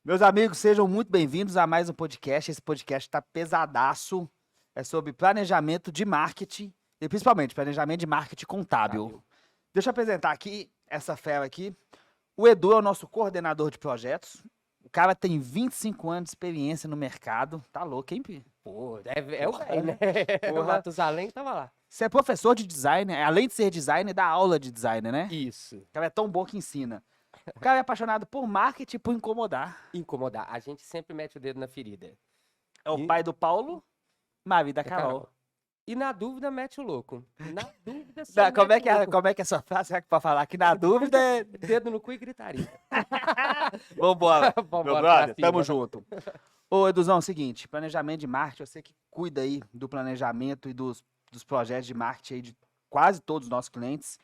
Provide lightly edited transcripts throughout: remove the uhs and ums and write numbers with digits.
Meus amigos, sejam muito bem-vindos a mais um podcast. Esse podcast está pesadaço. É sobre planejamento de marketing e principalmente planejamento de marketing contábil. Deixa eu apresentar aqui essa fera aqui. O Edu é o nosso coordenador de projetos. O cara tem 25 anos de experiência no mercado. Tá louco, hein, Pi? Pô, é o Porra, rei, né? porra. Matusalém tava lá. Você é professor de design, além de ser designer, dá aula de design, né? Isso. O cara é tão bom que ensina. O cara é apaixonado por marketing e por incomodar. Incomodar. A gente sempre mete o dedo na ferida. É o E- pai do Paulo, Mavi da Da Carol. E na dúvida, mete o louco. Na dúvida, você Como é mete que o é, louco. como é que é essa frase? Será que pode falar que na dúvida é... Dedo no cu e gritaria. Vambora, meu Vambora brother, pra cima. tamo junto. Ô, Eduzão, é o seguinte, planejamento de marketing, você que cuida aí do planejamento e dos projetos de marketing aí de quase todos os nossos clientes.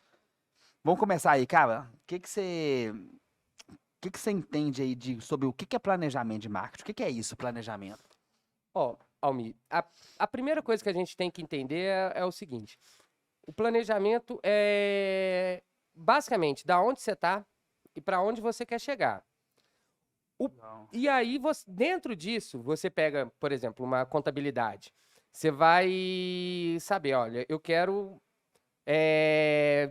Vamos começar aí, cara. O que que você entende aí sobre o que é planejamento de marketing? O que é isso, planejamento? Ó, Almir, a primeira coisa que a gente tem que entender é o seguinte. O planejamento é basicamente da onde você tá e para onde você quer chegar. E aí, dentro disso, você pega, por exemplo, uma contabilidade. Você vai saber, olha, eu quero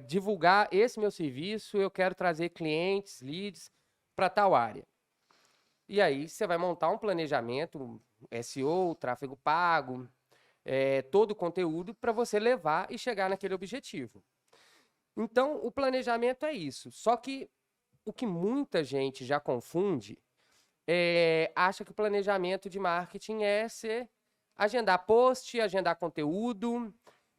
divulgar esse meu serviço, eu quero trazer clientes, leads para tal área. E aí, você vai montar um planejamento, SEO, tráfego pago, todo o conteúdo para você levar e chegar naquele objetivo. Então, o planejamento é isso. Só que o que muita gente já confunde acha que o planejamento de marketing é ser agendar post, agendar conteúdo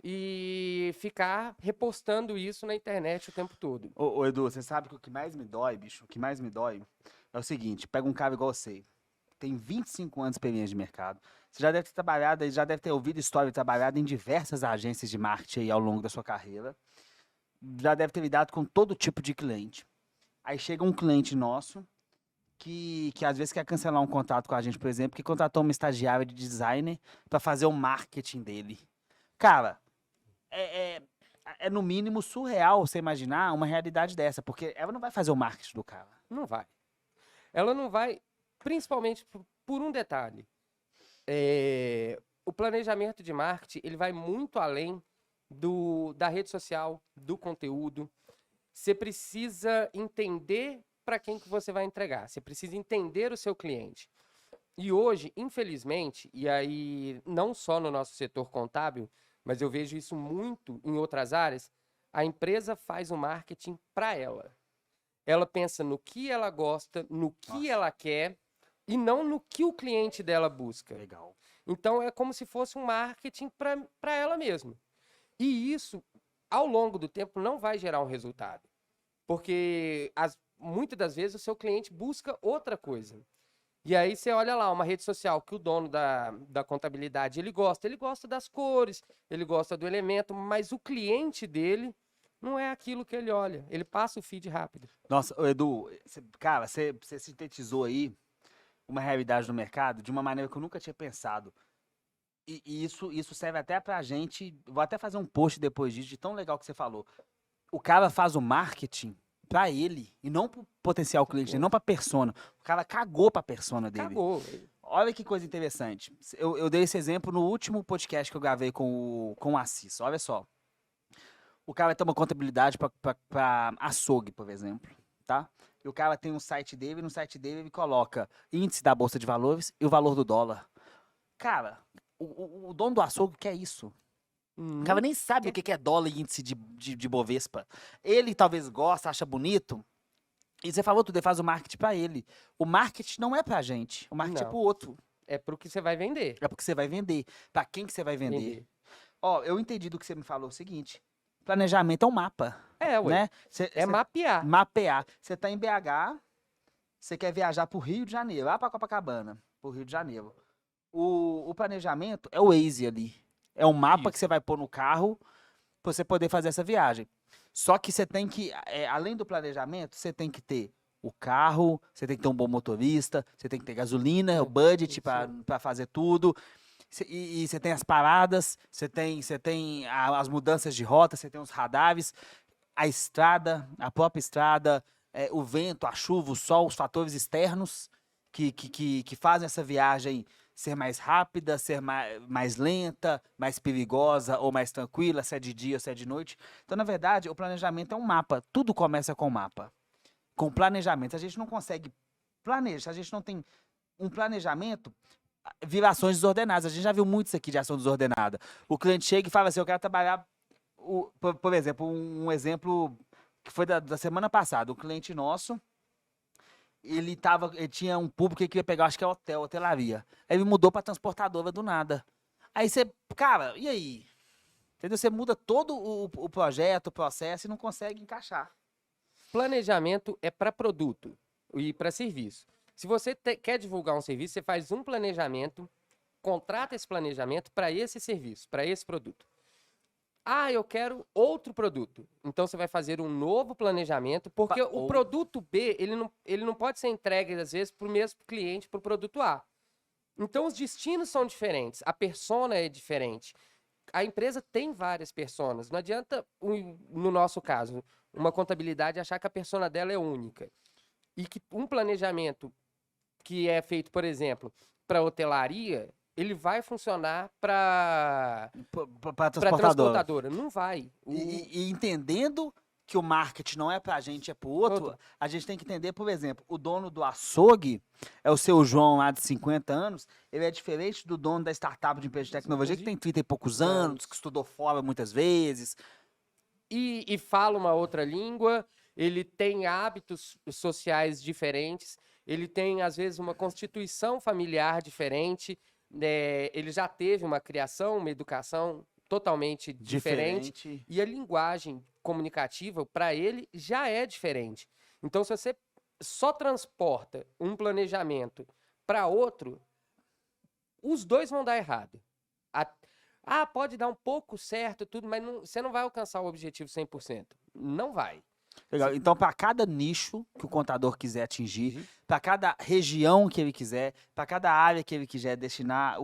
e ficar repostando isso na internet o tempo todo. Ô, Edu, você sabe que o que mais me dói, bicho, o que mais me dói é o seguinte, pega um cara igual você, tem 25 anos de experiência de mercado, você já deve ter trabalhado, já deve ter ouvido história de trabalhado em diversas agências de marketing aí ao longo da sua carreira, já deve ter lidado com todo tipo de cliente. Aí chega um cliente nosso que às vezes quer cancelar um contrato com a gente, por exemplo, que contratou uma estagiária de designer para fazer o marketing dele. Cara, é, é, é no mínimo surreal você imaginar uma realidade dessa, porque ela não vai fazer o marketing do cara. Não vai. Ela não vai, principalmente por um detalhe. O planejamento de marketing ele vai muito além da rede social, do conteúdo. Você precisa entender para quem que você vai entregar. Você precisa entender o seu cliente. E hoje, infelizmente, e aí não só no nosso setor contábil, mas eu vejo isso muito em outras áreas, a empresa faz o marketing para ela. Ela pensa no que ela gosta, no que Nossa. ela quer e não no que o cliente dela busca. Legal. Então é como se fosse um marketing para ela mesma. E isso, ao longo do tempo, não vai gerar um resultado. Porque muitas das vezes o seu cliente busca outra coisa. E aí você olha lá, uma rede social que o dono da contabilidade ele gosta das cores, ele gosta do elemento, mas o cliente dele não é aquilo que ele olha. Ele passa o feed rápido. Nossa, ô, Edu, cara, você sintetizou aí uma realidade do mercado de uma maneira que eu nunca tinha pensado. E isso serve até pra gente. Vou até fazer um post depois disso, de tão legal que você falou. O cara faz o marketing pra ele e não pro potencial cliente, dele, não pra persona. O cara cagou pra persona dele. Acabou. Olha que coisa interessante. Eu dei esse exemplo no último podcast que eu gravei com o Assis. Olha só. O cara tem uma contabilidade para açougue, por exemplo, tá? E o cara tem um site dele, e no site dele ele coloca índice da Bolsa de Valores e o valor do dólar. Cara, o dono do açougue quer isso. O cara nem sabe o que é dólar e índice de Bovespa. Ele talvez gosta, acha bonito. E você falou tudo, ele faz o marketing pra ele. O marketing não é pra gente. O marketing é Não. pro outro. É pro que você vai vender. É porque você vai vender. Pra quem que você vai vender? Ó, eu entendi do que você me falou o seguinte. Planejamento é um mapa, Ué. né? Mapear. Mapear. Você tá em BH, você quer viajar pro Rio de Janeiro, lá pra Copacabana, pro Rio de Janeiro. O planejamento é o Waze ali. É um mapa que você vai pôr no carro pra você poder fazer essa viagem. Só que você tem que, além do planejamento, você tem que ter o carro, você tem que ter um bom motorista, você tem que ter gasolina, o budget para fazer tudo. E você tem as paradas, você tem as mudanças de rota, você tem os radares, a estrada, a própria estrada, o vento, a chuva, o sol, os fatores externos que fazem essa viagem ser mais rápida, ser mais lenta, mais perigosa ou mais tranquila, se é de dia ou se é de noite. Então, na verdade, o planejamento é um mapa. Tudo começa com mapa, com planejamento. Se a gente não consegue planejar, se a gente não tem um planejamento, vira ações desordenadas. A gente já viu muito isso aqui de ação desordenada. O cliente chega e fala assim, eu quero trabalhar, por exemplo, um exemplo que foi da semana passada. O cliente nosso, ele tinha um público que queria pegar, acho que é hotelaria. Aí ele mudou para transportadora do nada. Aí você, cara, e aí? Entendeu? Você muda todo o projeto, o processo e não consegue encaixar. Planejamento é para produto e para serviço. Se você quer divulgar um serviço, você faz um planejamento, contrata esse planejamento para esse serviço, para esse produto. Ah, eu quero outro produto. Então você vai fazer um novo planejamento, porque o produto B, ele não pode ser entregue, às vezes, para o mesmo cliente, para o produto A. Então os destinos são diferentes, a persona é diferente. A empresa tem várias personas. Não adianta, no nosso caso, uma contabilidade achar que a persona dela é única. E que um planejamento que é feito, por exemplo, para hotelaria, ele vai funcionar para transportadora. Não vai. E entendendo que o marketing não é pra gente, é pro outro, a gente tem que entender, por exemplo, o dono do açougue é o seu João lá de 50 anos, ele é diferente do dono da startup de empresa de tecnologia que tem 30 e poucos anos, que estudou fora muitas vezes. E fala uma outra língua, ele tem hábitos sociais diferentes, ele tem, às vezes, uma constituição familiar diferente, ele já teve uma criação, uma educação totalmente diferente. E a linguagem comunicativa, para ele, já é diferente. Então, se você só transporta um planejamento para outro, os dois vão dar errado. Pode dar um pouco certo, tudo, mas você não vai alcançar o objetivo 100%. Não vai. Legal. Então, para cada nicho que o contador quiser atingir, para cada região que ele quiser, para cada área que ele quiser destinar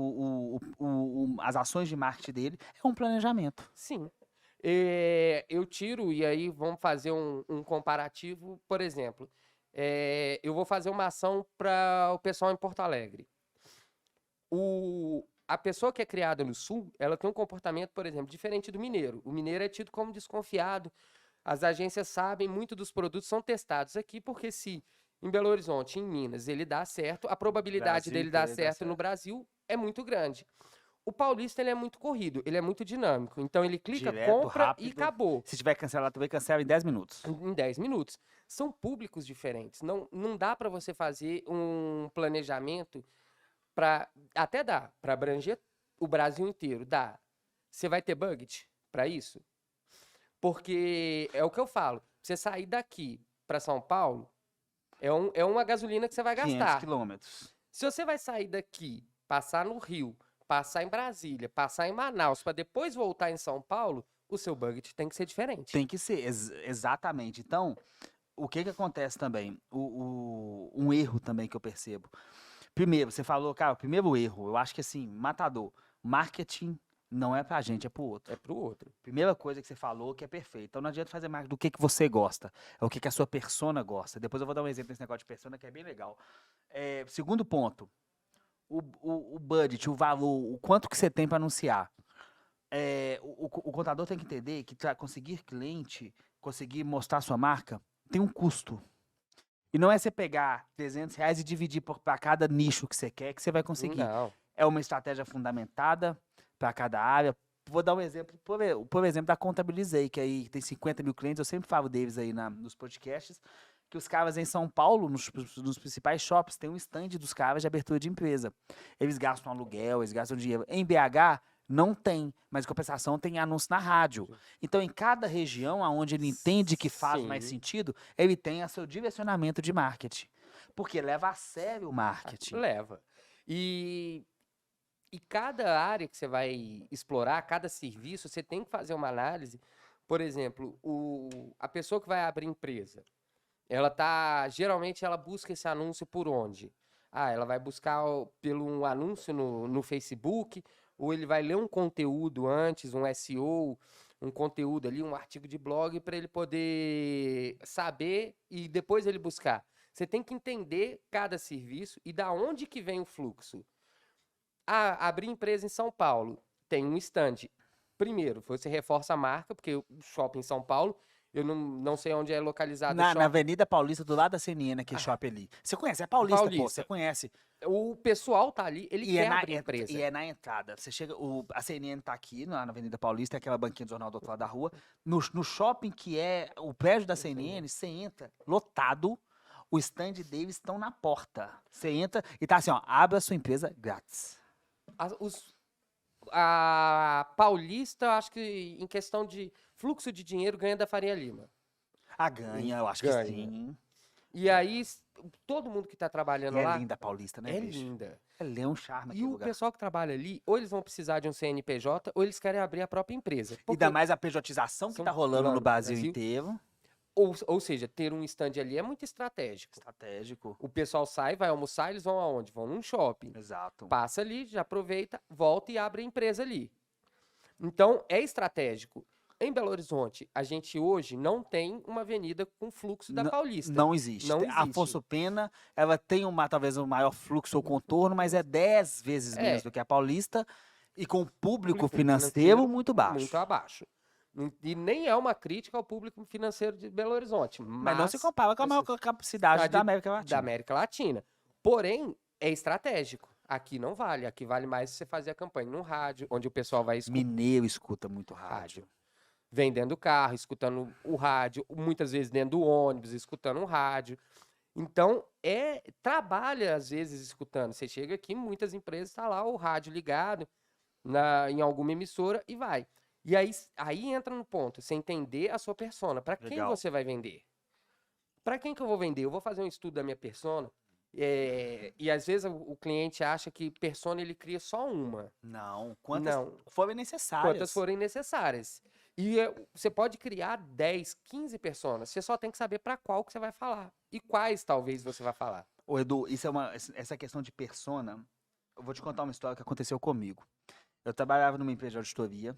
as ações de marketing dele, é um planejamento. Sim. Eu tiro, e aí vamos fazer um comparativo, por exemplo. Eu vou fazer uma ação para o pessoal em Porto Alegre. A pessoa que é criada no Sul, ela tem um comportamento, por exemplo, diferente do mineiro. O mineiro é tido como desconfiado. As agências sabem, muito dos produtos são testados aqui, porque se em Belo Horizonte, em Minas, ele dá certo, a probabilidade dele dar certo no Brasil é muito grande. O paulista, ele é muito corrido, ele é muito dinâmico. Então, ele clica, direto, compra rápido, e acabou. Se tiver cancelado, também cancela em 10 minutos. Em 10 minutos. São públicos diferentes. Não dá para você fazer um planejamento até dá, para abranger o Brasil inteiro. Dá. Você vai ter budget para isso? Porque é o que eu falo. Você sair daqui para São Paulo, é uma gasolina que você vai gastar. 500 quilômetros. Se você vai sair daqui, passar no Rio, passar em Brasília, passar em Manaus, para depois voltar em São Paulo, o seu budget tem que ser diferente. Tem que ser, exatamente. Então, o que acontece também? Um erro também que eu percebo. Primeiro, você falou, cara, o primeiro erro, eu acho que assim, matador, marketing não é pra gente, é pro outro. É pro outro. Primeira coisa que você falou que é perfeito. Então não adianta fazer marketing do que você gosta, é o que a sua persona gosta. Depois eu vou dar um exemplo desse negócio de persona que é bem legal. Segundo ponto, o budget, o valor, o quanto que você tem para anunciar. O contador tem que entender que conseguir cliente, conseguir mostrar sua marca, tem um custo. E não é você pegar R$300 e dividir para cada nicho que você quer que você vai conseguir. Não. É uma estratégia fundamentada para cada área. Vou dar um exemplo, por exemplo, da Contabilizei, que aí tem 50 mil clientes, eu sempre falo deles aí nos podcasts, que os caras em São Paulo, nos principais shoppings, tem um stand dos caras de abertura de empresa. Eles gastam aluguel, eles gastam dinheiro. Em BH, não tem, mas em compensação tem anúncio na rádio. Então, em cada região onde ele entende que faz mais sentido, ele tem o seu direcionamento de marketing. Porque leva a sério o marketing. Leva. E cada área que você vai explorar, cada serviço, você tem que fazer uma análise. Por exemplo, a pessoa que vai abrir empresa, geralmente ela busca esse anúncio por onde? Ela vai buscar pelo um anúncio no Facebook, ou ele vai ler um conteúdo antes, um SEO, um conteúdo ali, um artigo de blog, para ele poder saber e depois ele buscar. Você tem que entender cada serviço e da onde que vem o fluxo. Ah, abrir empresa em São Paulo, tem um stand. Primeiro, você reforça a marca, porque o shopping em São Paulo, eu não sei onde é localizado o Na shopping. Avenida Paulista, do lado da CNN, aquele shopping ali. Você conhece, é Paulista, pô, Paulista. você conhece. O pessoal tá ali, ele E quer é na, abrir empresa. e é na entrada. Você chega, a CNN tá aqui, na Avenida Paulista, é aquela banquinha do jornal do outro lado da rua. No shopping que é o prédio da CNN, você entra, lotado, o stand deles estão na porta. Você entra e tá assim, ó, abra sua empresa grátis. A Paulista, eu acho que em questão de fluxo de dinheiro, ganha da Faria Lima. Ah, ganha, eu acho Ganha. que sim. E aí, todo mundo que tá trabalhando E é lá linda a Paulista, né, é bicho? linda. Ela é um charme E aquele o lugar. pessoal que trabalha ali, ou eles vão precisar de um CNPJ, ou eles querem abrir a própria empresa. E Porque ainda mais a pejotização que são tá rolando no rolando no Brasil Brasil. inteiro. Ou seja, ter um stand ali é muito estratégico. Estratégico. O pessoal sai, vai almoçar, eles vão aonde? Vão num shopping. Exato. Passa ali, já aproveita, volta e abre a empresa ali. Então, é estratégico. Em Belo Horizonte, a gente hoje não tem uma avenida com fluxo da Paulista. Não existe. Não A existe. Afonso Pena, ela tem talvez um maior fluxo ou contorno, mas é 10 vezes menos do que a Paulista e com público financeiro muito baixo. Muito abaixo. E nem é uma crítica ao público financeiro de Belo Horizonte. Mas não se compara com a maior capacidade da América Da Latina. América Latina. Porém, é estratégico. Aqui não vale. Aqui vale mais se você fazer a campanha num rádio, onde o pessoal vai escutar. Mineiro escuta muito rádio. Vem dentro do carro, escutando o rádio, muitas vezes dentro do ônibus, escutando um rádio. Então, trabalha às vezes escutando. Você chega aqui, muitas empresas está lá o rádio ligado em alguma emissora e vai. E aí entra no ponto, você entender a sua persona. Para quem Legal. você vai vender? Para quem que eu vou vender? Eu vou fazer um estudo da minha persona. E às vezes o cliente acha que persona ele cria só uma. Não, quantas Não. forem necessárias. Quantas forem necessárias. E você pode criar 10, 15 personas. Você só tem que saber para qual que você vai falar. E quais talvez você vai falar. Ô, Edu, essa questão de persona, eu vou te contar uma história que aconteceu comigo. Eu trabalhava numa empresa de auditoria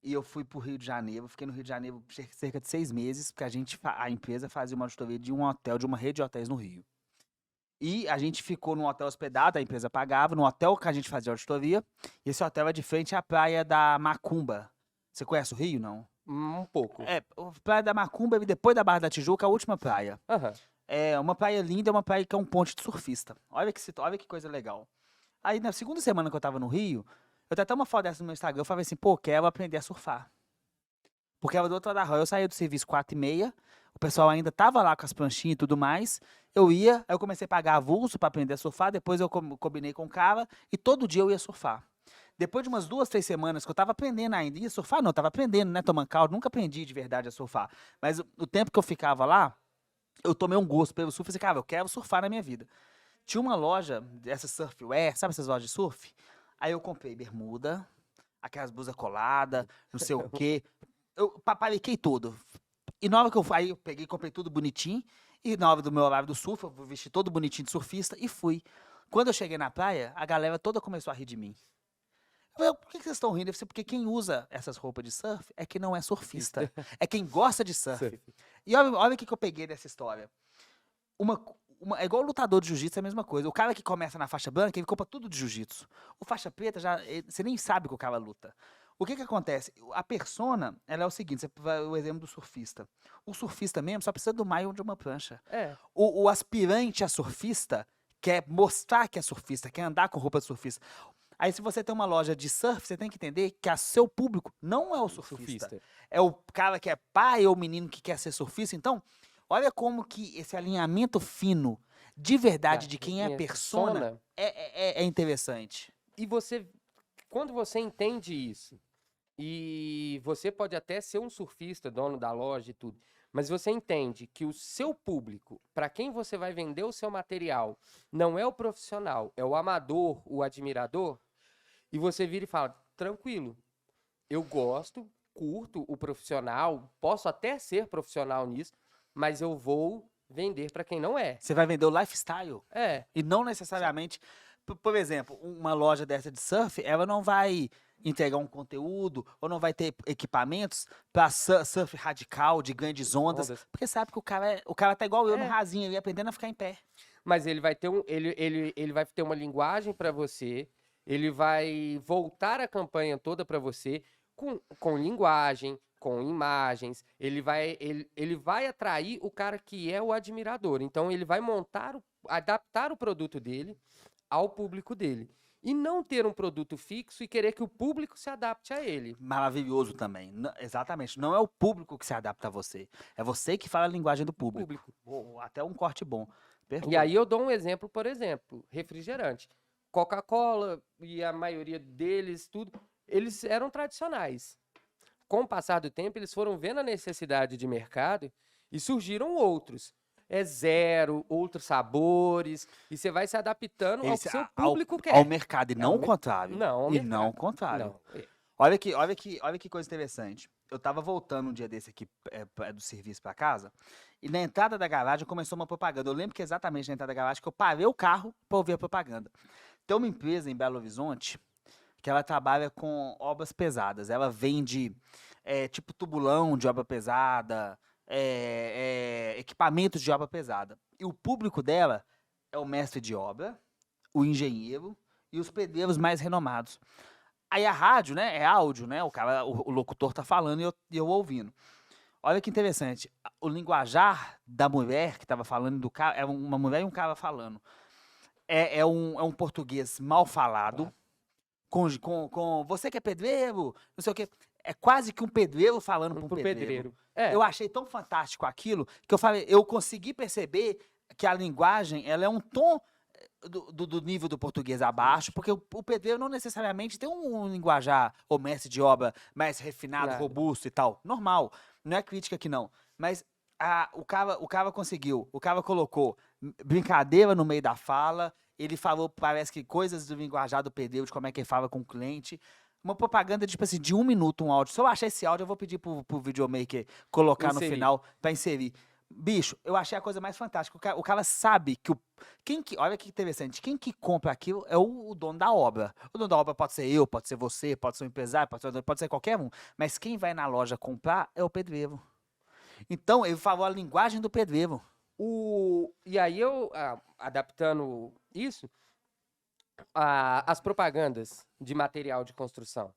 e eu fui pro Rio de Janeiro. Fiquei no Rio de Janeiro cerca de 6 meses, porque a empresa fazia uma auditoria de um hotel, de uma rede de hotéis no Rio. E a gente ficou num hotel hospedado, a empresa pagava, no hotel que a gente fazia auditoria. E esse hotel é de frente à praia da Macumba. Você conhece o Rio, não? Um pouco. É, a praia da Macumba e depois da Barra da Tijuca, a última praia. Aham. É uma praia linda, é uma praia que é um ponte de surfista. Olha que coisa legal. Aí na segunda semana que eu tava no Rio, eu tenho até uma foto dessa no meu Instagram, eu falei assim, pô, quero aprender a surfar. Porque era do outro lado da rua, eu saía do serviço 4h30, o pessoal ainda tava lá com as pranchinhas e tudo mais, eu ia, aí eu comecei a pagar avulso para aprender a surfar, depois eu combinei com o cara, e todo dia eu ia surfar. Depois de umas 2, 3 semanas que eu tava aprendendo ainda, ia surfar não, eu tava aprendendo, né, tomando caldo, nunca aprendi de verdade a surfar, mas o tempo que eu ficava lá, eu tomei um gosto pelo surf e falei, cara, eu quero surfar na minha vida. Tinha uma loja, essa surfwear, sabe essas lojas de surf? Aí eu comprei bermuda, aquelas blusas coladas, não sei o quê. Eu papariquei tudo. E na hora que eu peguei, comprei tudo bonitinho. E na hora do meu horário do surf, eu vesti todo bonitinho de surfista e fui. Quando eu cheguei na praia, a galera toda começou a rir de mim. Eu falei, por que vocês estão rindo? Eu falei, porque quem usa essas roupas de surf é quem não é surfista. É quem gosta de surf. E olha o que eu peguei dessa história. É igual o lutador de jiu-jitsu, é a mesma coisa. O cara que começa na faixa branca, ele compra tudo de jiu-jitsu. O faixa preta, você nem sabe que o cara luta. O que acontece? A persona, ela é o seguinte, você vai o exemplo do surfista. O surfista mesmo só precisa do maio de uma prancha. O aspirante a surfista quer mostrar que é surfista, quer andar com roupa de surfista. Aí se você tem uma loja de surf, você tem que entender que seu público não é o surfista. É o cara que é pai ou menino que quer ser surfista. Então, olha como que esse alinhamento fino, de verdade, de quem é persona, é interessante. E quando você entende isso, e você pode até ser um surfista, dono da loja e tudo, mas você entende que o seu público, para quem você vai vender o seu material, não é o profissional, é o amador, o admirador, e você vira e fala, tranquilo, eu gosto, curto o profissional, posso até ser profissional nisso, mas eu vou vender para quem não é. Você vai vender o lifestyle. É. E não necessariamente... Por exemplo, uma loja dessa de surf, ela não vai entregar um conteúdo, ou não vai ter equipamentos para surf radical, de grandes ondas, porque sabe que o cara tá igual eu no rasinho ali, aprendendo a ficar em pé. Mas ele vai ter ele vai ter uma linguagem para você, ele vai voltar a campanha toda para você com linguagem, com imagens, ele vai atrair o cara que é o admirador. Então ele vai adaptar o produto dele ao público dele. E não ter um produto fixo e querer que o público se adapte a ele. Maravilhoso também. Exatamente. Não é o público que se adapta a você. É você que fala a linguagem do público. Até um corte bom. E aí eu dou um exemplo, por exemplo, refrigerante. Coca-Cola e a maioria deles, tudo, eles eram tradicionais. Com o passar do tempo, eles foram vendo a necessidade de mercado e surgiram outros. É zero, outros sabores, e você vai se adaptando ao que seu público quer. Ao mercado, e não o contrário. Não, e não o contrário. Não. Olha que coisa interessante. Eu tava voltando um dia desse aqui do serviço para casa, e na entrada da garagem começou uma propaganda. Eu lembro que exatamente na entrada da garagem que eu parei o carro para ouvir a propaganda. Tem uma empresa em Belo Horizonte que ela trabalha com obras pesadas. Ela vende tipo tubulão de obra pesada, equipamentos de obra pesada. E o público dela é o mestre de obra, o engenheiro e os pedreiros mais renomados. Aí a rádio, né, é áudio, né, o locutor tá falando e eu ouvindo. Olha que interessante, o linguajar da mulher que estava falando, do cara, é uma mulher e um cara falando. É um português mal falado, com você que é pedreiro, não sei o quê. É quase que um pedreiro falando para um pedreiro. Eu achei tão fantástico aquilo que eu consegui perceber que a linguagem ela é um tom do nível do português abaixo, porque o pedreiro não necessariamente tem um linguajar ou mestre de obra mais refinado, robusto e tal. Normal. Não é crítica aqui não. Mas o cara conseguiu. O cara colocou brincadeira no meio da fala. Ele falou, parece que coisas do linguajar do pedreiro, de como é que ele fala com o cliente. Uma propaganda, tipo assim, de 1 minuto, um áudio. Se eu achar esse áudio, eu vou pedir pro videomaker colocar no final pra inserir. Bicho, eu achei a coisa mais fantástica. O cara sabe que olha que interessante. Quem que compra aquilo é o dono da obra. O dono da obra pode ser eu, pode ser você, pode ser um empresário, pode ser qualquer um. Mas quem vai na loja comprar é o pedreiro. Então, ele falou a linguagem do pedreiro. E aí eu, adaptando isso, as propagandas de material de construção,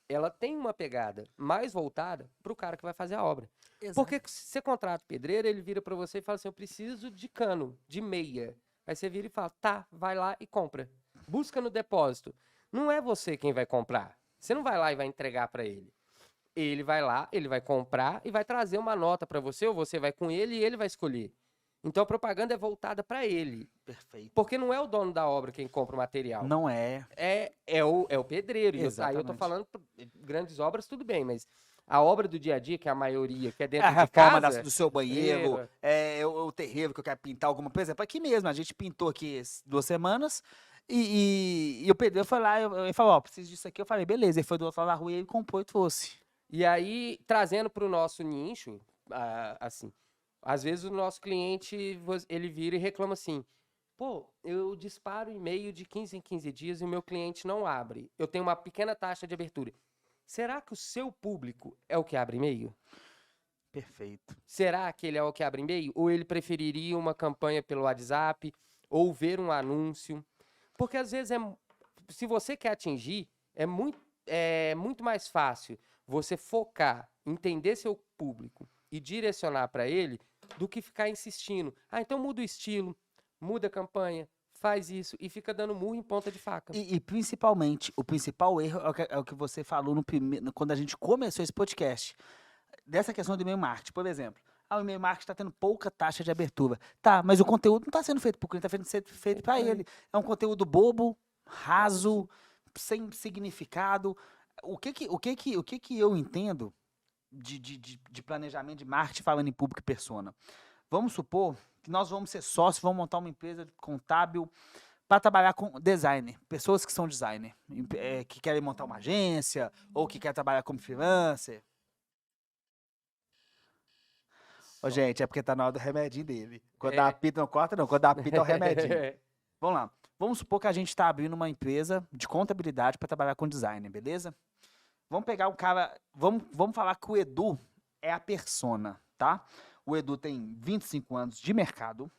ela tem uma pegada mais voltada para o cara que vai fazer a obra. Exato. Porque se você contrata o pedreiro, ele vira para você e fala assim, eu preciso de cano, de meia. Aí você vira e fala, tá, vai lá e compra. Busca no depósito. Não é você quem vai comprar. Você não vai lá e vai entregar para ele. Ele vai lá, ele vai comprar e vai trazer uma nota para você, ou você vai com ele e ele vai escolher. Então a propaganda é voltada para ele. Perfeito. Porque não é o dono da obra quem compra o material. Não é. É o pedreiro. Exatamente. Aí eu tô falando grandes obras, tudo bem, mas a obra do dia a dia, que é a maioria, que é dentro a de reforma casa... do seu banheiro, o terreiro que eu quero pintar alguma coisa. Aqui mesmo, a gente pintou aqui 2 semanas e o pedreiro foi lá, ele falou, preciso disso aqui. Eu falei, beleza. Ele foi do outro lado da rua e ele comprou e trouxe. E aí, trazendo para o nosso nicho, assim, às vezes o nosso cliente, ele vira e reclama assim, pô, eu disparo e-mail de 15 em 15 dias e o meu cliente não abre. Eu tenho uma pequena taxa de abertura. Será que o seu público é o que abre e-mail? Perfeito. Será que ele é o que abre e-mail? Ou ele preferiria uma campanha pelo WhatsApp? Ou ver um anúncio? Porque às vezes, se você quer atingir, é muito mais fácil você focar, entender seu público e direcionar para ele, do que ficar insistindo. Então muda o estilo, muda a campanha, faz isso e fica dando murro em ponta de faca. E principalmente, o principal erro é o que você falou quando a gente começou esse podcast. Dessa questão do e-mail marketing, por exemplo. O e-mail marketing está tendo pouca taxa de abertura. Tá, mas o conteúdo não está sendo feito para o cliente, está sendo feito para ele. É um conteúdo bobo, raso, sem significado. O que eu entendo de planejamento de marketing falando em público e persona? Vamos supor que nós vamos ser sócios, vamos montar uma empresa contábil para trabalhar com designer, pessoas que são designer, que querem montar uma agência ou que querem trabalhar como freelancer. Ô, gente, é porque tá na hora do remedinho dele. Quando dá apito, não corta não. Quando dá apito, é o remedinho. Vamos lá. Vamos supor que a gente está abrindo uma empresa de contabilidade para trabalhar com design, beleza? Vamos pegar o cara. Vamos falar que o Edu é a persona, tá? O Edu tem 25 anos de mercado.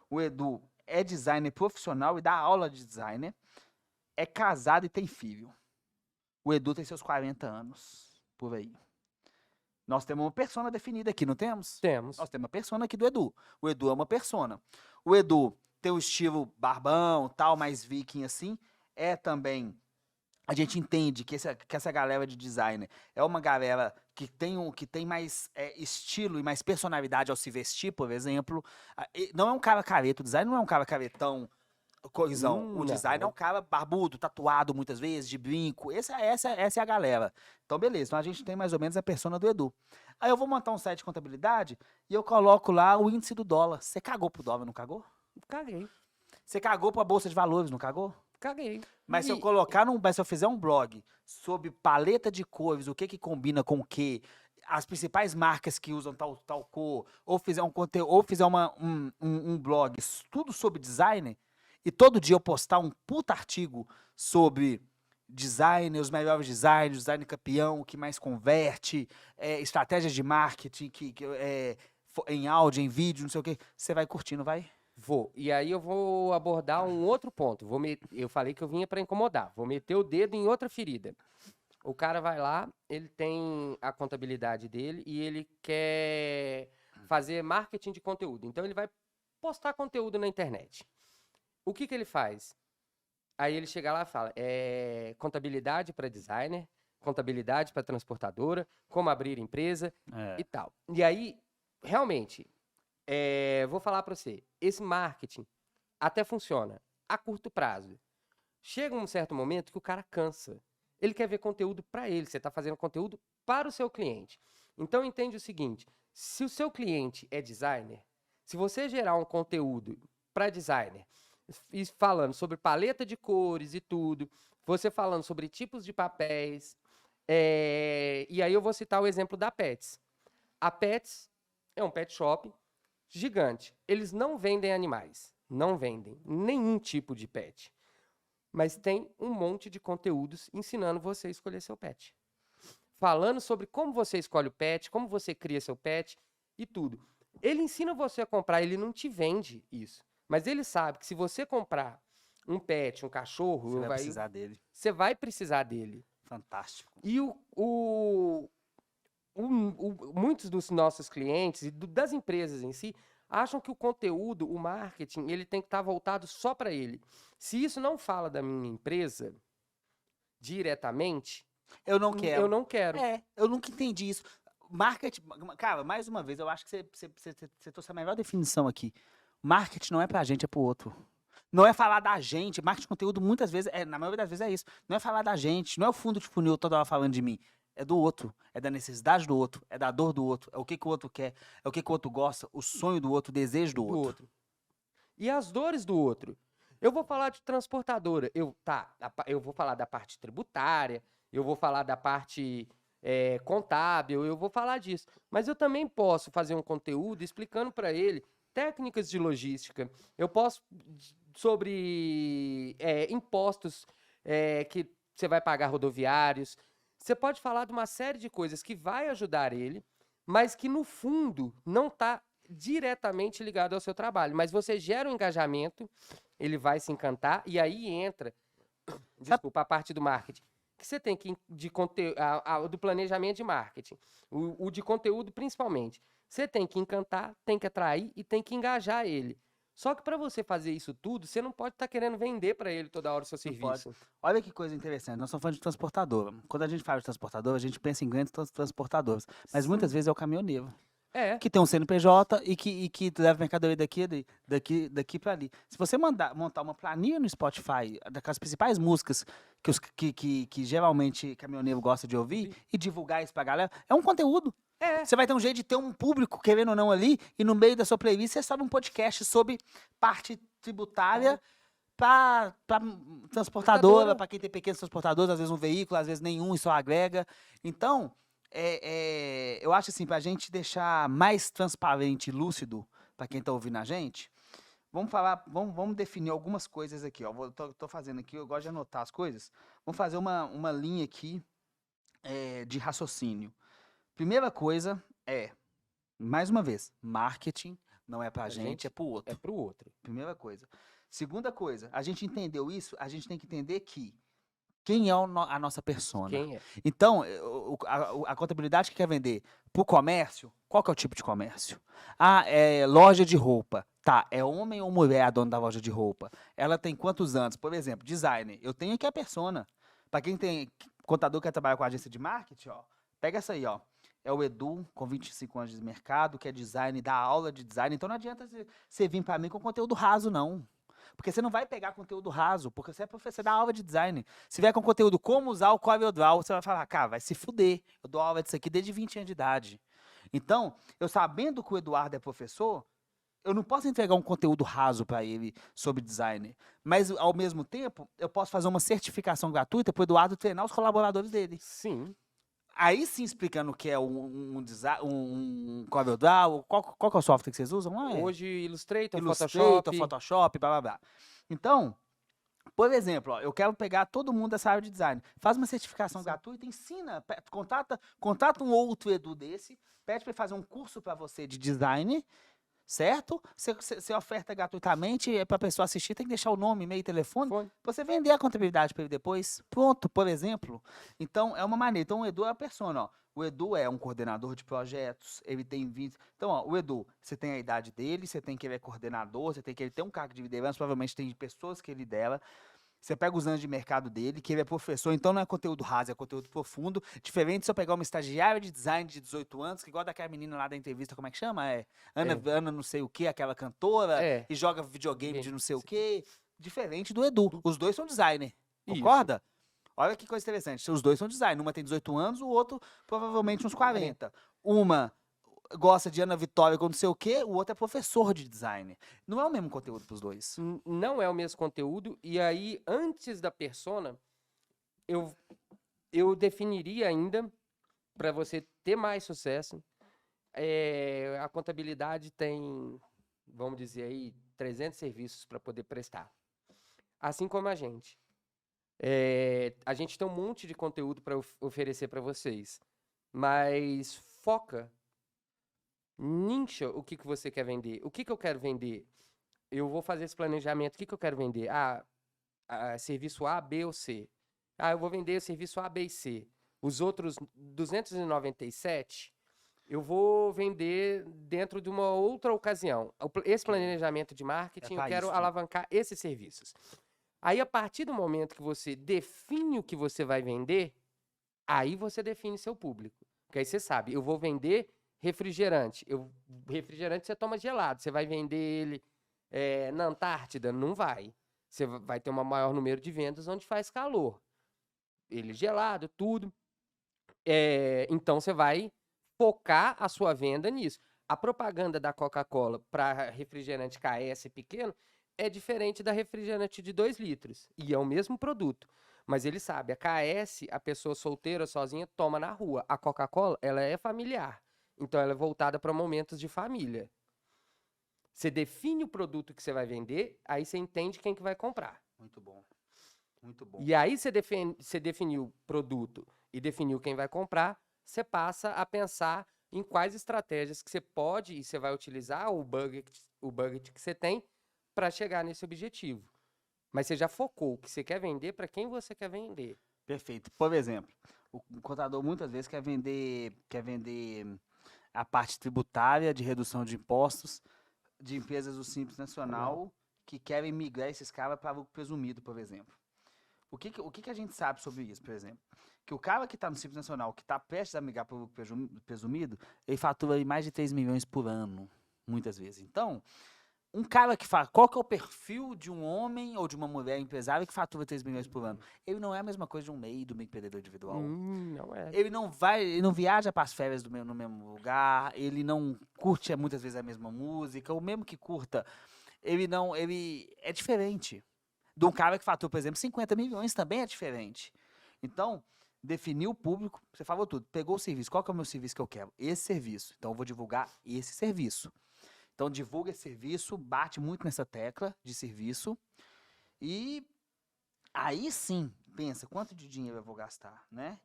O Edu é designer profissional e dá aula de designer. É casado e tem filho. O Edu tem seus 40 anos, por aí. Nós temos uma persona definida aqui, não temos? Temos. Nós temos uma persona aqui do Edu. O Edu é uma persona. O Edu tem o estilo barbão, tal, mais viking assim. É também... A gente entende que essa galera de designer é uma galera que tem mais estilo e mais personalidade ao se vestir, por exemplo. Não é um cara careta, o design não é um cara caretão, coisão. O design é um cara barbudo, tatuado muitas vezes, de brinco. Essa é a galera. Então, beleza. Então, a gente tem mais ou menos a persona do Edu. Aí eu vou montar um site de contabilidade e eu coloco lá o índice do dólar. Você cagou pro dólar, não cagou? Caguei. Você cagou pra Bolsa de Valores, não cagou? Caguei. Mas se eu fizer um blog sobre paleta de cores, o que que combina com o que, as principais marcas que usam tal cor, ou fizer um conteúdo, ou fizer um blog tudo sobre design, e todo dia eu postar um puta artigo sobre design, os melhores designs, design campeão, o que mais converte, estratégias de marketing em áudio, em vídeo, não sei o que, você vai curtindo, vai? Vou. E aí eu vou abordar um outro ponto. Eu falei que eu vinha para incomodar. Vou meter o dedo em outra ferida. O cara vai lá, ele tem a contabilidade dele e ele quer fazer marketing de conteúdo. Então ele vai postar conteúdo na internet. O que ele faz? Aí ele chega lá e fala, contabilidade para designer, contabilidade para transportadora, como abrir empresa e tal. E aí, realmente, vou falar para você, esse marketing até funciona a curto prazo. Chega um certo momento que o cara cansa. Ele quer ver conteúdo para ele. Você está fazendo conteúdo para o seu cliente. Então, entende o seguinte, se o seu cliente é designer, se você gerar um conteúdo para designer, falando sobre paleta de cores e tudo, você falando sobre tipos de papéis, e aí eu vou citar o exemplo da Pets. A Pets é um pet shop gigante. Eles não vendem animais, não vendem nenhum tipo de pet, mas tem um monte de conteúdos ensinando você a escolher seu pet. Falando sobre como você escolhe o pet, como você cria seu pet e tudo. Ele ensina você a comprar, ele não te vende isso. Mas ele sabe que se você comprar um pet, um cachorro... Você vai precisar dele. Você vai precisar dele. Fantástico. E muitos dos nossos clientes e das empresas em si acham que o conteúdo, o marketing, ele tem que estar voltado só para ele. Se isso não fala da minha empresa diretamente... Eu não quero. Eu não quero. Eu nunca entendi isso. Marketing, cara, mais uma vez, eu acho que você trouxe a melhor definição aqui. Marketing não é pra gente, é pro outro. Não é falar da gente. Marketing de conteúdo, muitas vezes, na maioria das vezes é isso. Não é falar da gente, não é o fundo de funil toda hora falando de mim. É do outro, é da necessidade do outro, é da dor do outro, é o que o outro quer, é o que o outro gosta, o sonho do outro, o desejo do outro. E as dores do outro. Eu vou falar de transportadora. Eu vou falar da parte tributária, eu vou falar da parte contábil, eu vou falar disso. Mas eu também posso fazer um conteúdo explicando para ele técnicas de logística. Eu posso sobre impostos que você vai pagar rodoviários. Você pode falar de uma série de coisas que vai ajudar ele, mas que no fundo não está diretamente ligado ao seu trabalho. Mas você gera um engajamento, ele vai se encantar, e aí entra, desculpa, a parte do marketing. Que você tem que, do planejamento de marketing, o de conteúdo principalmente. Você tem que encantar, tem que atrair e tem que engajar ele. Só que para você fazer isso tudo, você não pode estar querendo vender para ele toda hora o seu serviço. Olha que coisa interessante, nós estamos falando de transportadora. Quando a gente fala de transportadora, a gente pensa em grandes transportadoras. Mas muitas vezes é o caminhoneiro. Que tem um CNPJ e que leva mercadoria daqui para ali. Se você montar uma planilha no Spotify, das principais músicas que geralmente caminhoneiro gosta de ouvir, e divulgar isso pra galera, é um conteúdo. Você vai ter um jeito de ter um público, querendo ou não, ali, e no meio da sua playlist você sobe um podcast sobre parte tributária para transportadora, para quem tem pequenos transportadores, às vezes um veículo, às vezes nenhum, isso agrega. Então, eu acho assim, para a gente deixar mais transparente e lúcido para quem está ouvindo a gente, vamos definir algumas coisas aqui. Tô fazendo aqui, eu gosto de anotar as coisas. Vamos fazer uma linha aqui de raciocínio. Primeira coisa mais uma vez, marketing não é pra gente, é pro É outro. pro outro. Primeira coisa. Segunda coisa, a gente entendeu isso, a gente tem que entender que quem é a nossa persona. Quem é? Então, a contabilidade que quer vender pro comércio, qual que é o tipo de comércio? Ah, é loja de roupa. Tá, é homem ou mulher a dona da loja de roupa? Ela tem quantos anos? Por exemplo, designer. Eu tenho aqui a persona. Para quem tem contador que quer trabalhar com agência de marketing, ó, pega essa aí, ó. É o Edu, com 25 anos de mercado, que é design, dá aula de design. Então não adianta você vir para mim com conteúdo raso, não. Porque você não vai pegar conteúdo raso, porque você é professor, dá aula de design. Se vier com conteúdo como usar o CorelDRAW, você vai falar, cara, vai se fuder. Eu dou aula disso aqui desde 20 anos de idade. Então, eu sabendo que o Eduardo é professor, eu não posso entregar um conteúdo raso para ele sobre design. Mas, ao mesmo tempo, eu posso fazer uma certificação gratuita para o Eduardo treinar os colaboradores dele. Sim. Aí sim explicando o que é um CorelDRAW, qual que é o software que vocês usam lá? Hoje, Illustrator, Illustrator, Photoshop. Photoshop, blá blá blá. Então, por exemplo, ó, eu quero pegar todo mundo dessa área de design. Faz uma certificação gratuita, ensina, contrata um outro Edu desse, pede para ele fazer um curso para você de design, certo? Você oferta gratuitamente para a pessoa assistir, tem que deixar o nome, e-mail e telefone, Foi. pra você vender a contabilidade para ele depois. Pronto, por exemplo. Então, é uma maneira. Então, o Edu é a persona, ó. O Edu é um coordenador de projetos, ele tem 20. Então, ó, o Edu, você tem a idade dele, você tem que ele é coordenador, você tem que ele tem um cargo de liderança, provavelmente tem pessoas que ele lidera. Você pega os anos de mercado dele, que ele é professor, então não é conteúdo raso, é conteúdo profundo. Diferente se eu pegar uma estagiária de design de 18 anos, que igual daquela menina lá da entrevista, como é que chama? Ana não sei o que, aquela cantora, É. e joga videogame de não sei o Sim. que. Diferente do Edu. Os dois são designer. Isso. Concorda? Olha que coisa interessante. Os dois são designer. Uma tem 18 anos, o outro provavelmente uns 40. Uma gosta de Ana Vitória com não sei o quê, o outro é professor de design. Não é o mesmo conteúdo pros dois. Não é o mesmo conteúdo. E aí, antes da persona, eu definiria ainda, para você ter mais sucesso, a contabilidade tem, vamos dizer aí, 300 serviços para poder prestar. Assim como a gente. A gente tem um monte de conteúdo para oferecer para vocês. Mas foca, nicha o que você quer vender. O que eu quero vender? Eu vou fazer esse planejamento. O que eu quero vender? Serviço A, B ou C. Eu vou vender o serviço A, B e C. Os outros 297, eu vou vender dentro de uma outra ocasião. Esse planejamento de marketing, eu quero alavancar esses serviços. Aí, a partir do momento que você define o que você vai vender, aí você define seu público. Porque aí você sabe, eu vou vender refrigerante. Refrigerante você toma gelado. Você vai vender ele na Antártida? Não vai. Você vai ter um maior número de vendas onde faz calor. Ele gelado, tudo. Então, você vai focar a sua venda nisso. A propaganda da Coca-Cola para refrigerante KS pequeno é diferente da refrigerante de 2 litros. E é o mesmo produto. Mas ele sabe, a KS, a pessoa solteira, sozinha, toma na rua. A Coca-Cola, ela é familiar. Então, ela é voltada para momentos de família. Você define o produto que você vai vender, aí você entende quem que vai comprar. Muito bom. Muito bom. E aí você definiu o produto e definiu quem vai comprar, você passa a pensar em quais estratégias que você pode e você vai utilizar, o budget que você tem, para chegar nesse objetivo. Mas você já focou o que você quer vender para quem você quer vender. Perfeito. Por exemplo, o contador muitas vezes quer vender a parte tributária de redução de impostos de empresas do Simples Nacional que querem migrar esses caras para lucro presumido, por exemplo. O que a gente sabe sobre isso, por exemplo? Que o cara que está no Simples Nacional, que está prestes a migrar para o lucro presumido, ele fatura aí mais de 3 milhões por ano, muitas vezes. Então, um cara que fala, qual que é o perfil de um homem ou de uma mulher empresária que fatura 3 milhões por ano? Ele não é a mesma coisa de um MEI, do empreendedor individual. Não é. Ele não viaja para as férias no mesmo lugar, ele não curte muitas vezes a mesma música, ou mesmo que curta, ele é diferente. De um cara que fatura, por exemplo, 50 milhões também é diferente. Então, definir o público, você falou tudo, pegou o serviço, qual que é o meu serviço que eu quero? Esse serviço. Então, eu vou divulgar esse serviço. Então, divulga esse serviço, bate muito nessa tecla de serviço e aí sim, pensa, quanto de dinheiro eu vou gastar, né?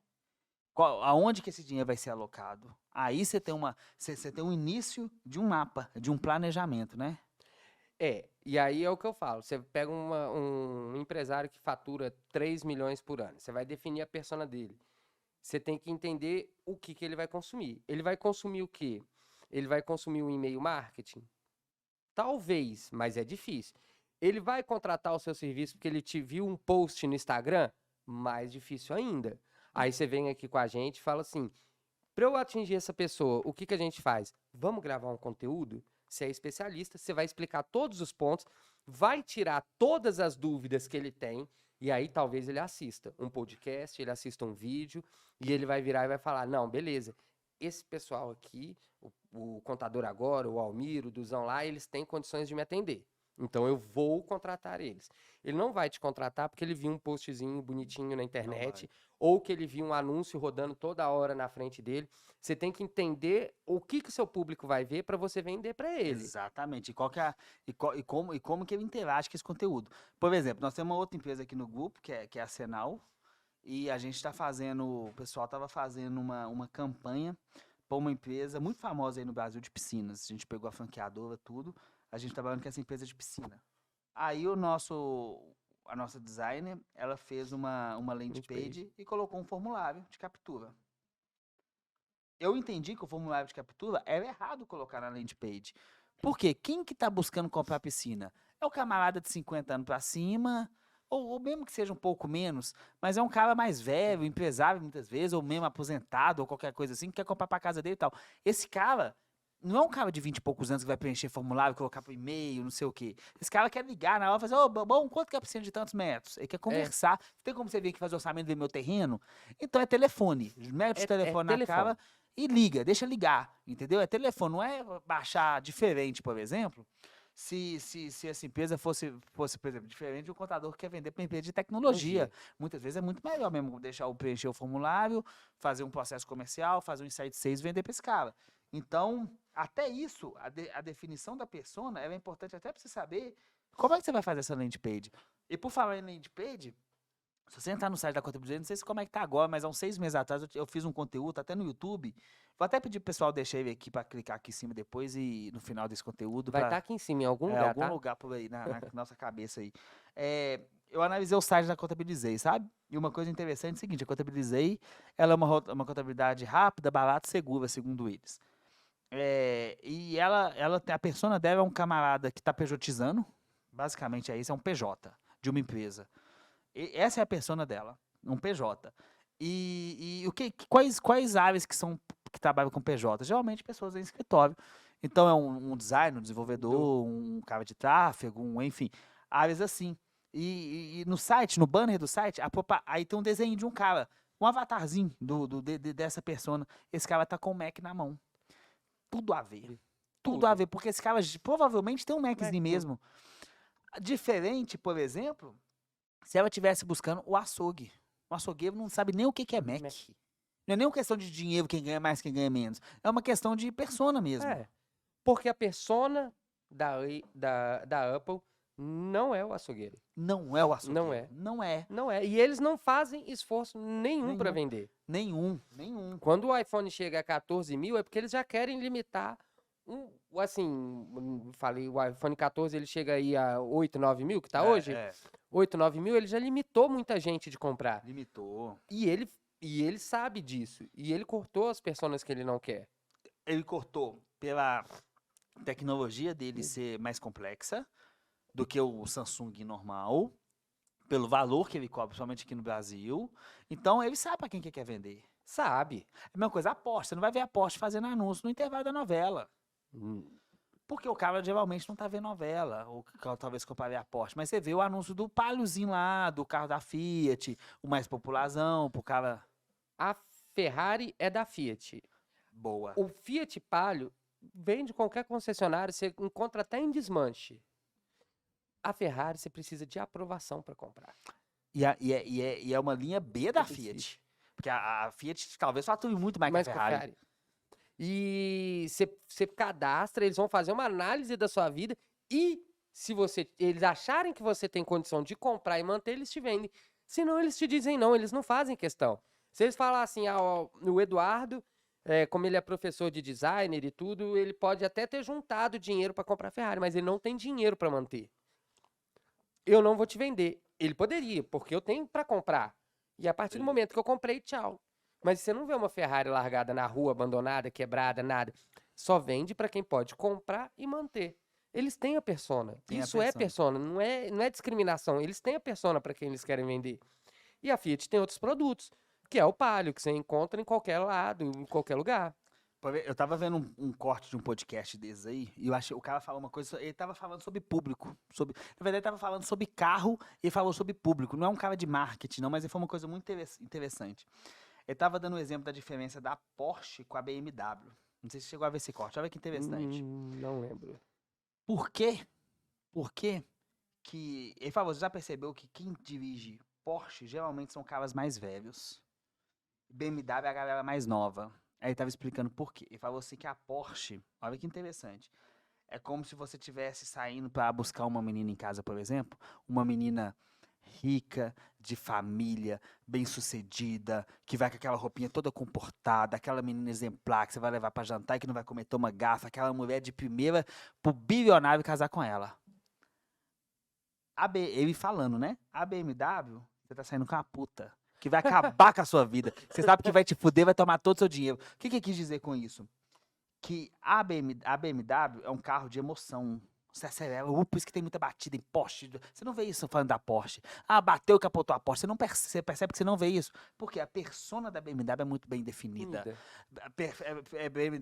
Aonde que esse dinheiro vai ser alocado? Aí você tem um início de um mapa, de um planejamento, né? E aí é o que eu falo. Você pega um empresário que fatura 3 milhões por ano. Você vai definir a persona dele. Você tem que entender o que ele vai consumir. Ele vai consumir o quê? Ele vai consumir um e-mail marketing? Talvez, mas é difícil. Ele vai contratar o seu serviço porque ele te viu um post no Instagram? Mais difícil ainda. Aí você vem aqui com a gente e fala assim, para eu atingir essa pessoa, o que a gente faz? Vamos gravar um conteúdo? Você é especialista, você vai explicar todos os pontos, vai tirar todas as dúvidas que ele tem, e aí talvez ele assista um podcast, ele assista um vídeo, e ele vai virar e vai falar, não, beleza, esse pessoal aqui, o contador agora, o Almir, o Duzão lá, eles têm condições de me atender. Então eu vou contratar eles. Ele não vai te contratar porque ele viu um postzinho bonitinho na internet, ou que ele viu um anúncio rodando toda hora na frente dele. Você tem que entender o que o seu público vai ver para você vender para ele. Exatamente. E como que ele interage com esse conteúdo. Por exemplo, nós temos uma outra empresa aqui no grupo, que é a Senal, e a gente está fazendo, o pessoal estava fazendo uma campanha para uma empresa muito famosa aí no Brasil de piscinas. A gente pegou a franqueadora, tudo. A gente trabalhando com essa empresa de piscina. Aí a nossa designer, ela fez uma landing page e colocou um formulário de captura. Eu entendi que o formulário de captura era errado colocar na landing page. Por quê? Quem que tá buscando comprar piscina? É o camarada de 50 anos para cima, ou mesmo que seja um pouco menos, mas é um cara mais velho, empresário muitas vezes, ou mesmo aposentado, ou qualquer coisa assim, que quer comprar para casa dele e tal. Esse cara não é um cara de 20 e poucos anos que vai preencher formulário, colocar pro e-mail, não sei o quê. Esse cara quer ligar na hora e fazer, ô, bom, quanto que é a piscina de tantos metros? Ele quer conversar. Tem como você vir aqui fazer orçamento do meu terreno? Então é telefone. Mete o telefone na cara e liga, deixa ligar, entendeu? É telefone, não é baixar diferente, por exemplo. Se essa empresa fosse, por exemplo, diferente de um contador que quer vender para empresa de tecnologia. Muitas vezes é muito melhor mesmo deixar preencher o formulário, fazer um processo comercial, fazer um Insight 6 e vender para esse cara. Então, até isso, a definição da persona, ela é importante até para você saber como é que você vai fazer essa landing page. E por falar em landing page, se você entrar no site da Contabilidade, não sei como é que tá agora, mas há uns 6 meses atrás eu fiz um conteúdo, até no YouTube. Vou até pedir pro pessoal deixar ele aqui para clicar aqui em cima depois e no final desse conteúdo. Vai estar aqui em cima, em algum lugar, algum lugar por aí, na nossa cabeça aí. Eu analisei o site da Contabilizei, sabe? E uma coisa interessante é o seguinte, a Contabilizei, ela é uma contabilidade rápida, barata e segura, segundo eles. E a persona dela é um camarada que está pejotizando, basicamente é isso, é um PJ de uma empresa. Essa é a persona dela, um PJ. Quais áreas que trabalham com PJ? Geralmente pessoas em escritório. Então é um designer, um desenvolvedor, um cara de tráfego, enfim, áreas assim. E no site, no banner do site, aí tem um desenho de um cara, um avatarzinho dessa persona. Esse cara tá com o Mac na mão. Tudo a ver. Tudo a ver, porque esse cara provavelmente tem um Maczinho mesmo. Diferente, por exemplo, se ela estivesse buscando o açougue. O açougueiro não sabe nem o que é Mac. Não é nem uma questão de dinheiro, quem ganha mais, quem ganha menos. É uma questão de persona mesmo. Porque a persona da Apple não é o açougueiro. Não é o açougueiro. Não é. Não é. Não é. E eles não fazem esforço nenhum para vender. Nenhum. Quando o iPhone chega a 14 mil, é porque eles já querem limitar. Falei, o iPhone 14 ele chega aí a 8, 9 mil, que tá hoje? 8, 9 mil, ele já limitou muita gente de comprar. Limitou. E ele sabe disso. E ele cortou as personas que ele não quer. Ele cortou pela tecnologia dele ser mais complexa do que o Samsung normal, pelo valor que ele cobra, principalmente aqui no Brasil. Então, ele sabe para quem que quer vender. Sabe. É a mesma coisa, aposta. Você não vai ver aposta fazendo anúncio no intervalo da novela. Porque o cara geralmente não tá vendo novela, ou talvez compare a Porsche, mas você vê o anúncio do Paliozinho lá, do carro da Fiat, o mais popularzão, pro cara... A Ferrari é da Fiat. Boa. O Fiat Palio vem de qualquer concessionário, você encontra até em desmanche. A Ferrari você precisa de aprovação para comprar. E é uma linha B da Fiat. Porque a Fiat talvez fature muito mais que a Ferrari. E você cadastra, eles vão fazer uma análise da sua vida e se eles acharem que você tem condição de comprar e manter, eles te vendem. Senão eles te dizem não, eles não fazem questão. Se eles falassem, ó, o Eduardo, como ele é professor de designer e tudo, ele pode até ter juntado dinheiro para comprar Ferrari, mas ele não tem dinheiro para manter. Eu não vou te vender. Ele poderia, porque eu tenho para comprar. E a partir do momento que eu comprei, tchau. Mas você não vê uma Ferrari largada na rua, abandonada, quebrada, nada. Só vende para quem pode comprar e manter. Eles têm a persona. Tem a Isso é persona. persona, não é discriminação. Eles têm a persona para quem eles querem vender. E a Fiat tem outros produtos, que é o Palio, que você encontra em qualquer lado, em qualquer lugar. Eu tava vendo um corte de um podcast desses aí, e eu achei, o cara falou uma coisa, ele tava falando sobre público, na verdade ele tava falando sobre carro, e ele falou sobre público, não é um cara de marketing não, mas ele foi uma coisa muito interessante. Ele tava dando o exemplo da diferença da Porsche com a BMW, não sei se você chegou a ver esse corte, olha que interessante. Não lembro. Por quê? Por quê que, ele falou, você já percebeu que quem dirige Porsche geralmente são caras mais velhos, BMW é a galera mais nova. Aí ele tava explicando por quê. Ele falou assim que a Porsche, olha que interessante, é como se você estivesse saindo para buscar uma menina em casa, por exemplo, uma menina rica, de família, bem-sucedida, que vai com aquela roupinha toda comportada, aquela menina exemplar que você vai levar para jantar e que não vai cometer uma gafa, aquela mulher de primeira pro bilionário casar com ela. Ele falando, né? A BMW, você tá saindo com a puta. Que vai acabar com a sua vida. Você sabe que vai te fuder, vai tomar todo o seu dinheiro. O que ele quis dizer com isso? Que a BMW é um carro de emoção. Você acelera, por isso que tem muita batida em Porsche. Você não vê isso falando da Porsche. Ah, bateu e capotou a Porsche. Você percebe que você não vê isso. Porque a persona da BMW é muito bem definida.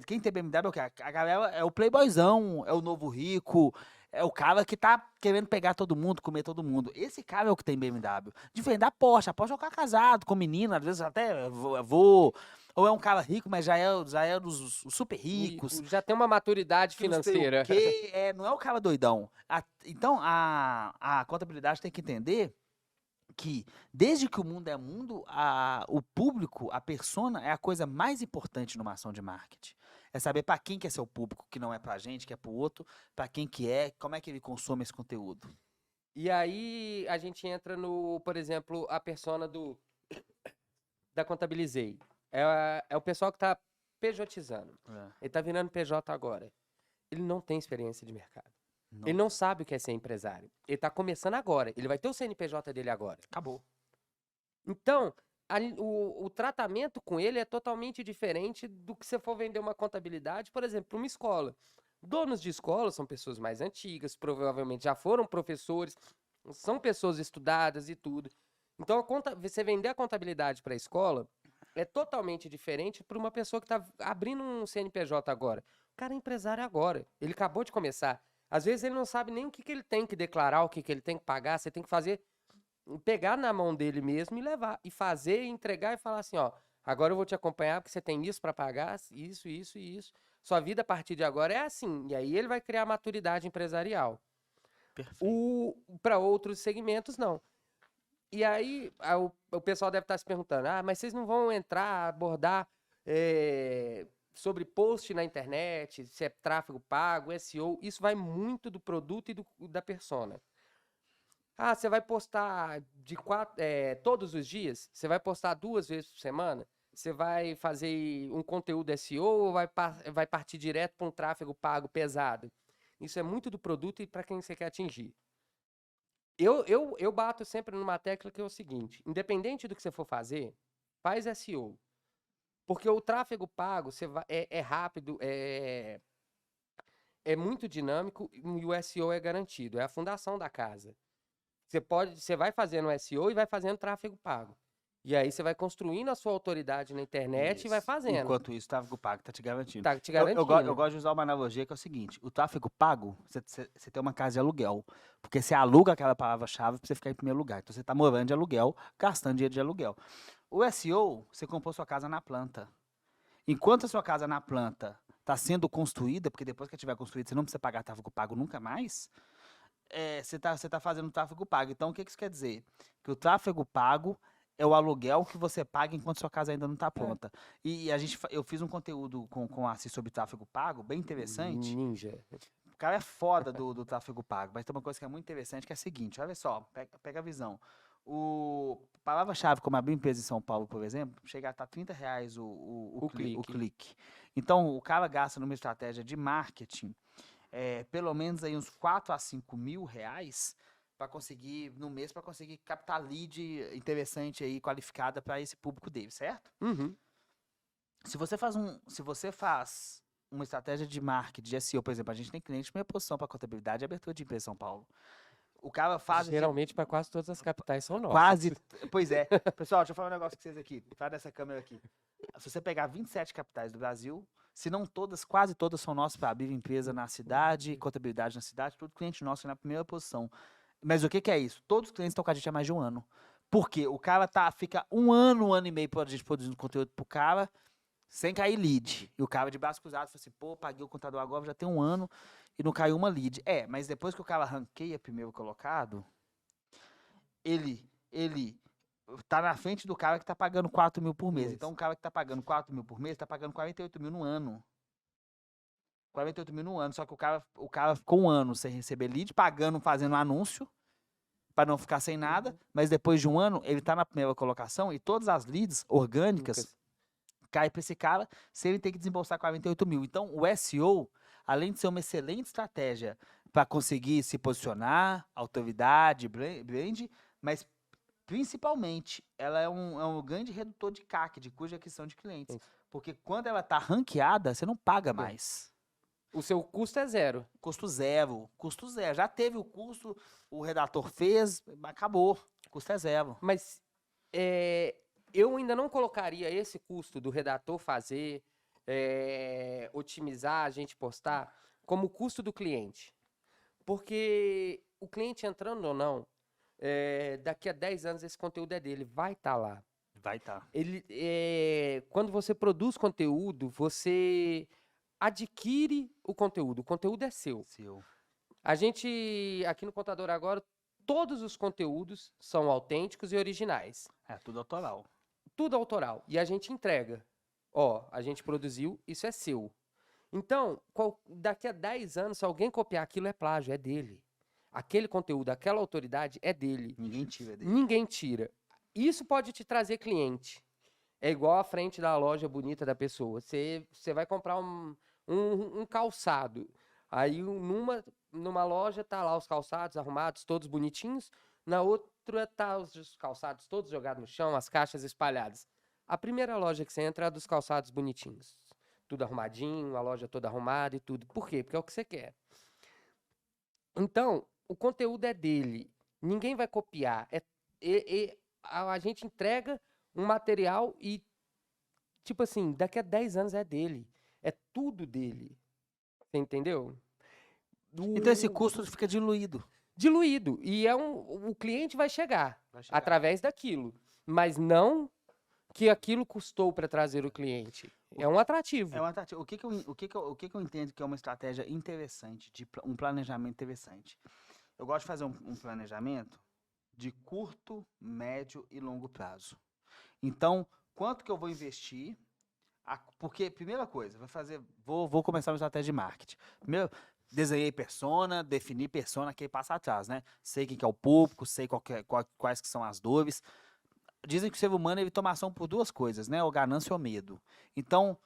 Quem tem BMW é o quê? A galera é o playboyzão, é o novo rico, é o cara que tá querendo pegar todo mundo, comer todo mundo. Esse cara é o que tem BMW. Diferente da Porsche. A Porsche é o cara casado, com menina, às vezes até vou. Ou é um cara rico, mas já é dos super ricos. Já tem uma maturidade Que não sei o financeira. quê, não é o cara doidão. Então, a contabilidade tem que entender que, desde que o mundo é mundo, o público, a persona, é a coisa mais importante numa ação de marketing. É saber para quem que é seu público, que não é pra gente, que é pro outro, para quem que é, como é que ele consome esse conteúdo. E aí a gente entra no, por exemplo, a persona da Contabilizei. É o pessoal que tá pejotizando. Ele tá virando PJ agora. Ele não tem experiência de mercado. Ele não sabe o que é ser empresário. Ele tá começando agora. Ele vai ter o CNPJ dele agora. Acabou. Então, o tratamento com ele é totalmente diferente do que você for vender uma contabilidade, por exemplo, para uma escola. Donos de escola são pessoas mais antigas, provavelmente já foram professores, são pessoas estudadas e tudo. Então, você vender a contabilidade para a escola é totalmente diferente para uma pessoa que está abrindo um CNPJ agora. O cara é empresário agora. Ele acabou de começar. Às vezes ele não sabe nem o que ele tem que declarar, o que ele tem que pagar. Você tem que pegar na mão dele mesmo e levar. E fazer, entregar e falar assim, ó, agora eu vou te acompanhar porque você tem isso para pagar, isso, isso e isso. Sua vida a partir de agora é assim. E aí ele vai criar maturidade empresarial. Perfeito. Para outros segmentos, não. E aí, o pessoal deve estar se perguntando, mas vocês não vão entrar, abordar sobre post na internet, se é tráfego pago, SEO, isso vai muito do produto e da persona. Você vai postar todos os dias? Você vai postar 2 vezes por semana? Você vai fazer um conteúdo SEO ou vai partir direto para um tráfego pago pesado? Isso é muito do produto e para quem você quer atingir. Eu bato sempre numa tecla que é o seguinte: independente do que você for fazer, faz SEO. Porque o tráfego pago é rápido, é muito dinâmico e o SEO é garantido, é a fundação da casa. Você vai fazendo SEO e vai fazendo tráfego pago. E aí você vai construindo a sua autoridade na internet e vai fazendo. Enquanto isso, o tráfego pago tá te garantindo. Tá te Eu garantindo. gosto de usar uma analogia que é o seguinte: o tráfego pago, você tem uma casa de aluguel. Porque você aluga aquela palavra-chave para você ficar em primeiro lugar. Então você está morando de aluguel, gastando dinheiro de aluguel. O SEO, você comprou sua casa na planta. Enquanto a sua casa na planta está sendo construída, porque depois que estiver construída você não precisa pagar tráfego pago nunca mais, você tá fazendo tráfego pago. Então o que isso quer dizer? Que o tráfego pago é o aluguel que você paga enquanto sua casa ainda não está pronta. E eu fiz um conteúdo com a Assis sobre tráfego pago, bem interessante. Ninja. O cara é foda do tráfego pago, mas tem uma coisa que é muito interessante, que é a seguinte, olha só, pega a visão. Palavra-chave, como abrir empresa em São Paulo, por exemplo, chega a estar R$ 30 O o clique. clique. Então, o cara gasta numa estratégia de marketing pelo menos aí uns 4 a 5 mil reais para conseguir, no mês, para conseguir captar lead interessante aí, qualificada para esse público dele, certo? Uhum. Se você faz uma estratégia de marketing, de SEO, por exemplo, a gente tem cliente de meia posição para contabilidade e abertura de empresa em São Paulo. O cara faz Geralmente, para quase todas as capitais são nossas. quase. Pois é. Pessoal, deixa eu falar um negócio com vocês aqui. Fala dessa câmera aqui. Se você pegar 27 capitais do Brasil, se não todas, quase todas são nossas para abrir empresa na cidade, contabilidade na cidade, todo cliente nosso é na primeira posição. Mas o que é isso? Todos os clientes estão com a gente há mais de um ano. Por quê? O cara fica um ano e meio pra gente produzindo conteúdo pro cara, sem cair lead. E o cara de braço cruzado fala assim, pô, paguei o contador agora, já tem um ano e não caiu uma lead. Mas depois que o cara ranqueia primeiro colocado, ele tá na frente do cara que tá pagando 4 mil por mês. Então, o cara que tá pagando 4 mil por mês, tá pagando 48 mil no ano. 48 mil no ano, só que o cara ficou um ano sem receber lead, pagando, fazendo anúncio, para não ficar sem nada, mas depois de um ano, ele tá na primeira colocação e todas as leads orgânicas caem para esse cara, se ele tem que desembolsar 48 mil. Então, o SEO, além de ser uma excelente estratégia para conseguir se posicionar, autoridade, brand, mas principalmente, ela é um grande redutor de CAC, de cuja aquisição de clientes. Porque quando ela está ranqueada, você não paga mais. O seu custo é zero. Custo zero. Custo zero. Já teve o custo, o redator fez, acabou. Custo é zero. Mas eu ainda não colocaria esse custo do redator fazer, otimizar, a gente postar, como custo do cliente. Porque o cliente entrando ou não, daqui a 10 anos esse conteúdo é dele, vai estar lá. Vai estar. Quando você produz conteúdo, você adquire o conteúdo é seu. A gente, aqui no Contador Agora, todos os conteúdos são autênticos e originais. É tudo autoral. Tudo autoral. E a gente entrega. A gente produziu, isso é seu. Então, daqui a 10 anos, se alguém copiar aquilo, é plágio, é dele. Aquele conteúdo, aquela autoridade é dele. Ninguém tira dele. Ninguém tira. Isso pode te trazer cliente. É igual a frente da loja bonita da pessoa. Você vai comprar um calçado. Aí numa loja tá lá os calçados arrumados, todos bonitinhos. Na outra tá os calçados todos jogados no chão, as caixas espalhadas. A primeira loja que você entra é a dos calçados bonitinhos. Tudo arrumadinho, a loja toda arrumada e tudo. Por quê? Porque é o que você quer. Então, o conteúdo é dele. Ninguém vai copiar. A gente entrega um material e, tipo assim, daqui a 10 anos é dele. É tudo dele. Você entendeu? Então esse custo fica diluído. Diluído. E o cliente vai chegar através daquilo. Mas não que aquilo custou para trazer o cliente. É um atrativo. É um atrativo. O que eu entendo que é uma estratégia interessante, um planejamento interessante? Eu gosto de fazer um planejamento de curto, médio e longo prazo. Então, quanto que eu vou investir? Porque, primeira coisa, vou começar uma estratégia de marketing. Primeiro, desenhei persona, defini persona, que passa atrás, né? Sei quem que é o público, sei quais que são as dores. Dizem que o ser humano ele toma ação por duas coisas, né? Ou ganância ou medo. Então,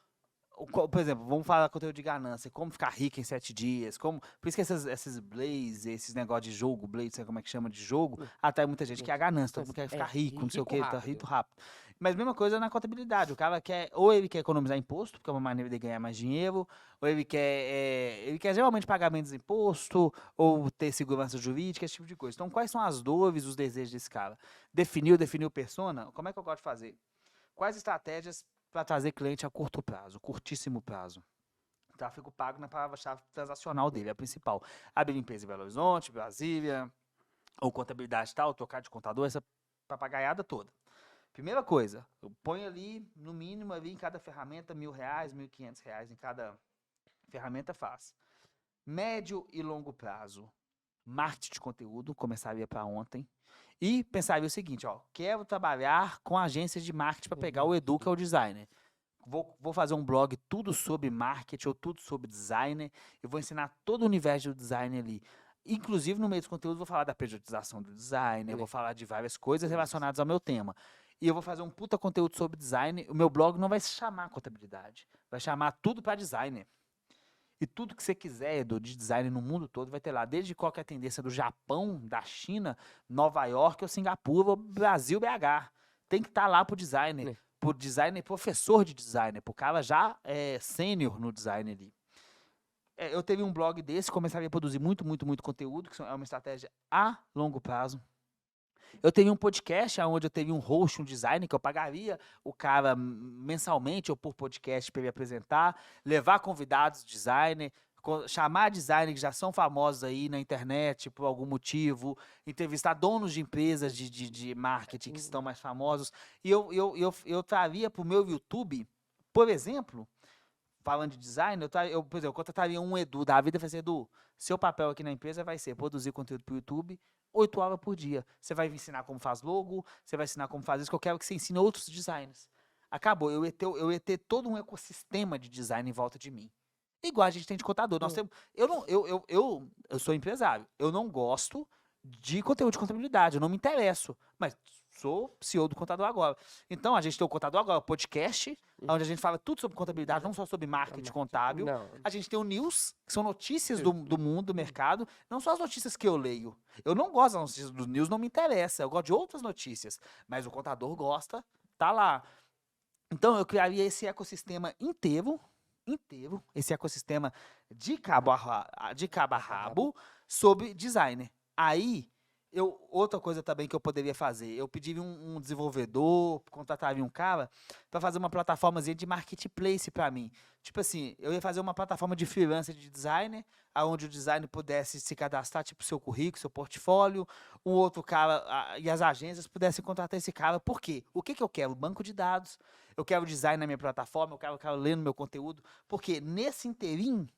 por exemplo, vamos falar conteúdo de ganância, como ficar rico em 7 dias, por isso que esses Blaze, esses negócios de jogo, Blaze, sei como é que chama de jogo, atrai muita gente que é a ganância, todo mundo quer ficar rico, não sei o que, tá rico rápido. Mas mesma coisa na contabilidade, o cara ou ele quer economizar imposto, porque é uma maneira de ganhar mais dinheiro, ou ele quer geralmente pagar menos imposto, ou ter segurança jurídica, esse tipo de coisa. Então, quais são as dores, os desejos desse cara? Definiu persona? Como é que eu gosto de fazer? Quais estratégias para trazer cliente a curto prazo, curtíssimo prazo? Tráfego pago na palavra-chave transacional dele, é a principal. Abrir empresa em Belo Horizonte, Brasília, ou contabilidade tal, trocar de contador, essa papagaiada toda. Primeira coisa, eu ponho ali, no mínimo, ali em cada ferramenta, R$1.000, R$1.500 em cada ferramenta faz. Médio e longo prazo, marketing de conteúdo, começaria para ontem. E pensaria o seguinte, quero trabalhar com agências de marketing para pegar o Edu, que é o designer. Vou fazer um blog tudo sobre marketing ou tudo sobre designer. Eu vou ensinar todo o universo do design ali. inclusive no meio dos conteúdos, vou falar da periodização do design, eu vou falar de várias coisas relacionadas ao meu tema. E eu vou fazer um puta conteúdo sobre design. O meu blog não vai se chamar contabilidade, vai chamar tudo para designer. E tudo que você quiser, Edu, de design no mundo todo, vai ter lá. Desde qualquer tendência do Japão, da China, Nova York ou Singapura, Brasil, BH. Tem que estar lá pro designer. Pro designer, professor de designer. Pro cara já sênior no design ali. Eu teve um blog desse, começaria a produzir muito conteúdo, que é uma estratégia a longo prazo. Eu tenho um podcast onde eu tenho um host, um designer, que eu pagaria o cara mensalmente ou por podcast para ele apresentar, levar convidados designer, chamar designer que já são famosos aí na internet por algum motivo, entrevistar donos de empresas de marketing que estão mais famosos. E eu traria para o meu YouTube, por exemplo, falando de design, por exemplo, eu contrataria um Edu da vida e falaria assim, Edu, seu papel aqui na empresa vai ser produzir conteúdo para o YouTube 8 horas por dia. Você vai me ensinar como faz logo, você vai ensinar como faz isso, que eu quero que você ensine outros designers. Acabou, eu ia ter todo um ecossistema de design em volta de mim. Igual a gente tem de contador. Nós temos, eu sou empresário, eu não gosto de conteúdo de contabilidade, eu não me interesso, mas sou CEO do Contador Agora. Então, a gente tem o Contador Agora, podcast, onde a gente fala tudo sobre contabilidade, não só sobre marketing contábil. Não. A gente tem o News, que são notícias do mundo, do mercado, não só as notícias que eu leio. Eu não gosto das notícias do News, não me interessa, eu gosto de outras notícias, mas o contador gosta, tá lá. Então, eu criaria esse ecossistema inteiro, esse ecossistema de cabo a rabo sobre designer. Aí, outra coisa também que eu poderia fazer, eu pediria um desenvolvedor, contrataria um cara para fazer uma plataformazinha de marketplace para mim. Tipo assim, eu ia fazer uma plataforma de freelancer de designer, onde o designer pudesse se cadastrar, tipo, seu currículo, seu portfólio, um outro cara, e as agências pudessem contratar esse cara. Por quê? O que eu quero? Banco de dados. Eu quero design na minha plataforma, eu quero ler no meu conteúdo, porque nesse inteirinho,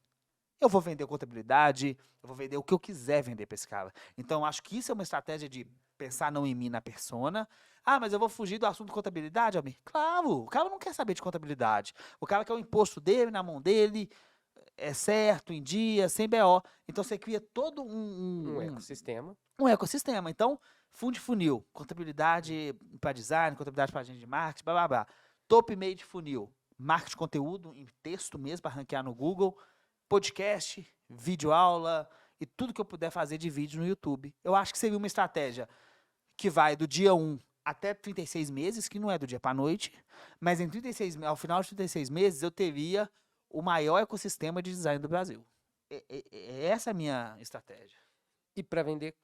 eu vou vender contabilidade, eu vou vender o que eu quiser vender para esse cara. Então, acho que isso é uma estratégia de pensar não em mim, na persona. Ah, mas eu vou fugir do assunto contabilidade, Almir? Claro, o cara não quer saber de contabilidade. O cara quer o imposto dele, na mão dele, é certo, em dia, sem BO. Então, você cria todo Um ecossistema. Um ecossistema. Então, fundo de funil, contabilidade para design, contabilidade para agente de marketing, blá, blá, blá. Top meio de funil, marketing de conteúdo em texto mesmo, para ranquear no Google, podcast, vídeo aula e tudo que eu puder fazer de vídeo no YouTube. Eu acho que seria uma estratégia que vai do dia 1 até 36 meses, que não é do dia para a noite, mas ao final de 36 meses eu teria o maior ecossistema de design do Brasil. Essa é a minha estratégia. E para vender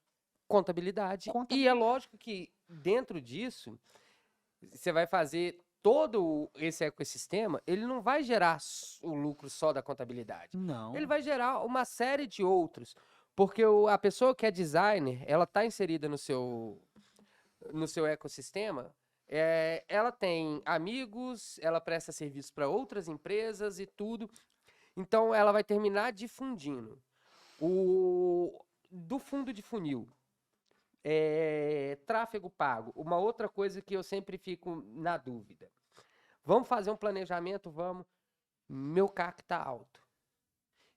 contabilidade. E é lógico que dentro disso, você vai fazer todo esse ecossistema, ele não vai gerar o lucro só da contabilidade. Não. Ele vai gerar uma série de outros. Porque a pessoa que é designer, ela está inserida no seu ecossistema, ela tem amigos, ela presta serviço para outras empresas e tudo. Então, ela vai terminar difundindo. Do fundo de funil, tráfego pago, uma outra coisa que eu sempre fico na dúvida. Vamos fazer um planejamento, vamos. Meu CAC tá alto.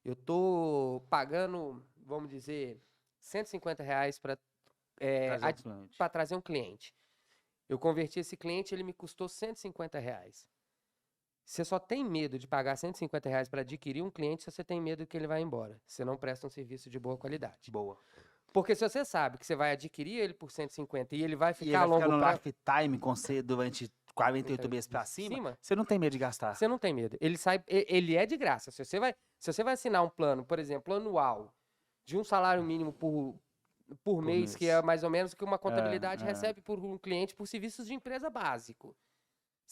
Eu tô pagando, vamos dizer, R$150 para trazer um cliente. Eu converti esse cliente, ele me custou R$150. Você só tem medo de pagar R$150 para adquirir um cliente se você tem medo que ele vai embora. Você não presta um serviço de boa qualidade. Boa. Porque se você sabe que você vai adquirir ele por 150 e ele vai ficar longo prazo... no lifetime com você durante 48 meses para cima, você não tem medo de gastar. Você não tem medo. Ele é de graça. Se você vai assinar um plano, por exemplo, anual, de um salário mínimo por mês, que é mais ou menos o que uma contabilidade recebe por um cliente por serviços de empresa básico.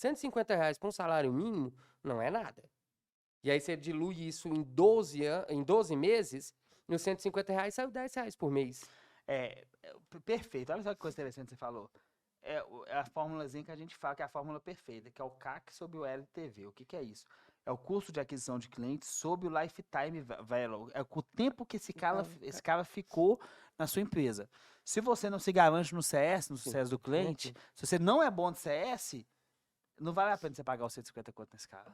R$150 para um salário mínimo não é nada. E aí você dilui isso em 12 meses, e os R$150 saiu R$10 por mês. Perfeito. Olha só que coisa interessante que você falou. É a fórmulazinha que a gente fala, que é a fórmula perfeita, que é o CAC sobre o LTV. O que é isso? É o custo de aquisição de clientes sobre o lifetime value. É o tempo que esse cara ficou na sua empresa. Se você não se garante no CS, no sucesso do cliente, se você não é bom de CS, não vale a pena você pagar os 150 conto nesse cara.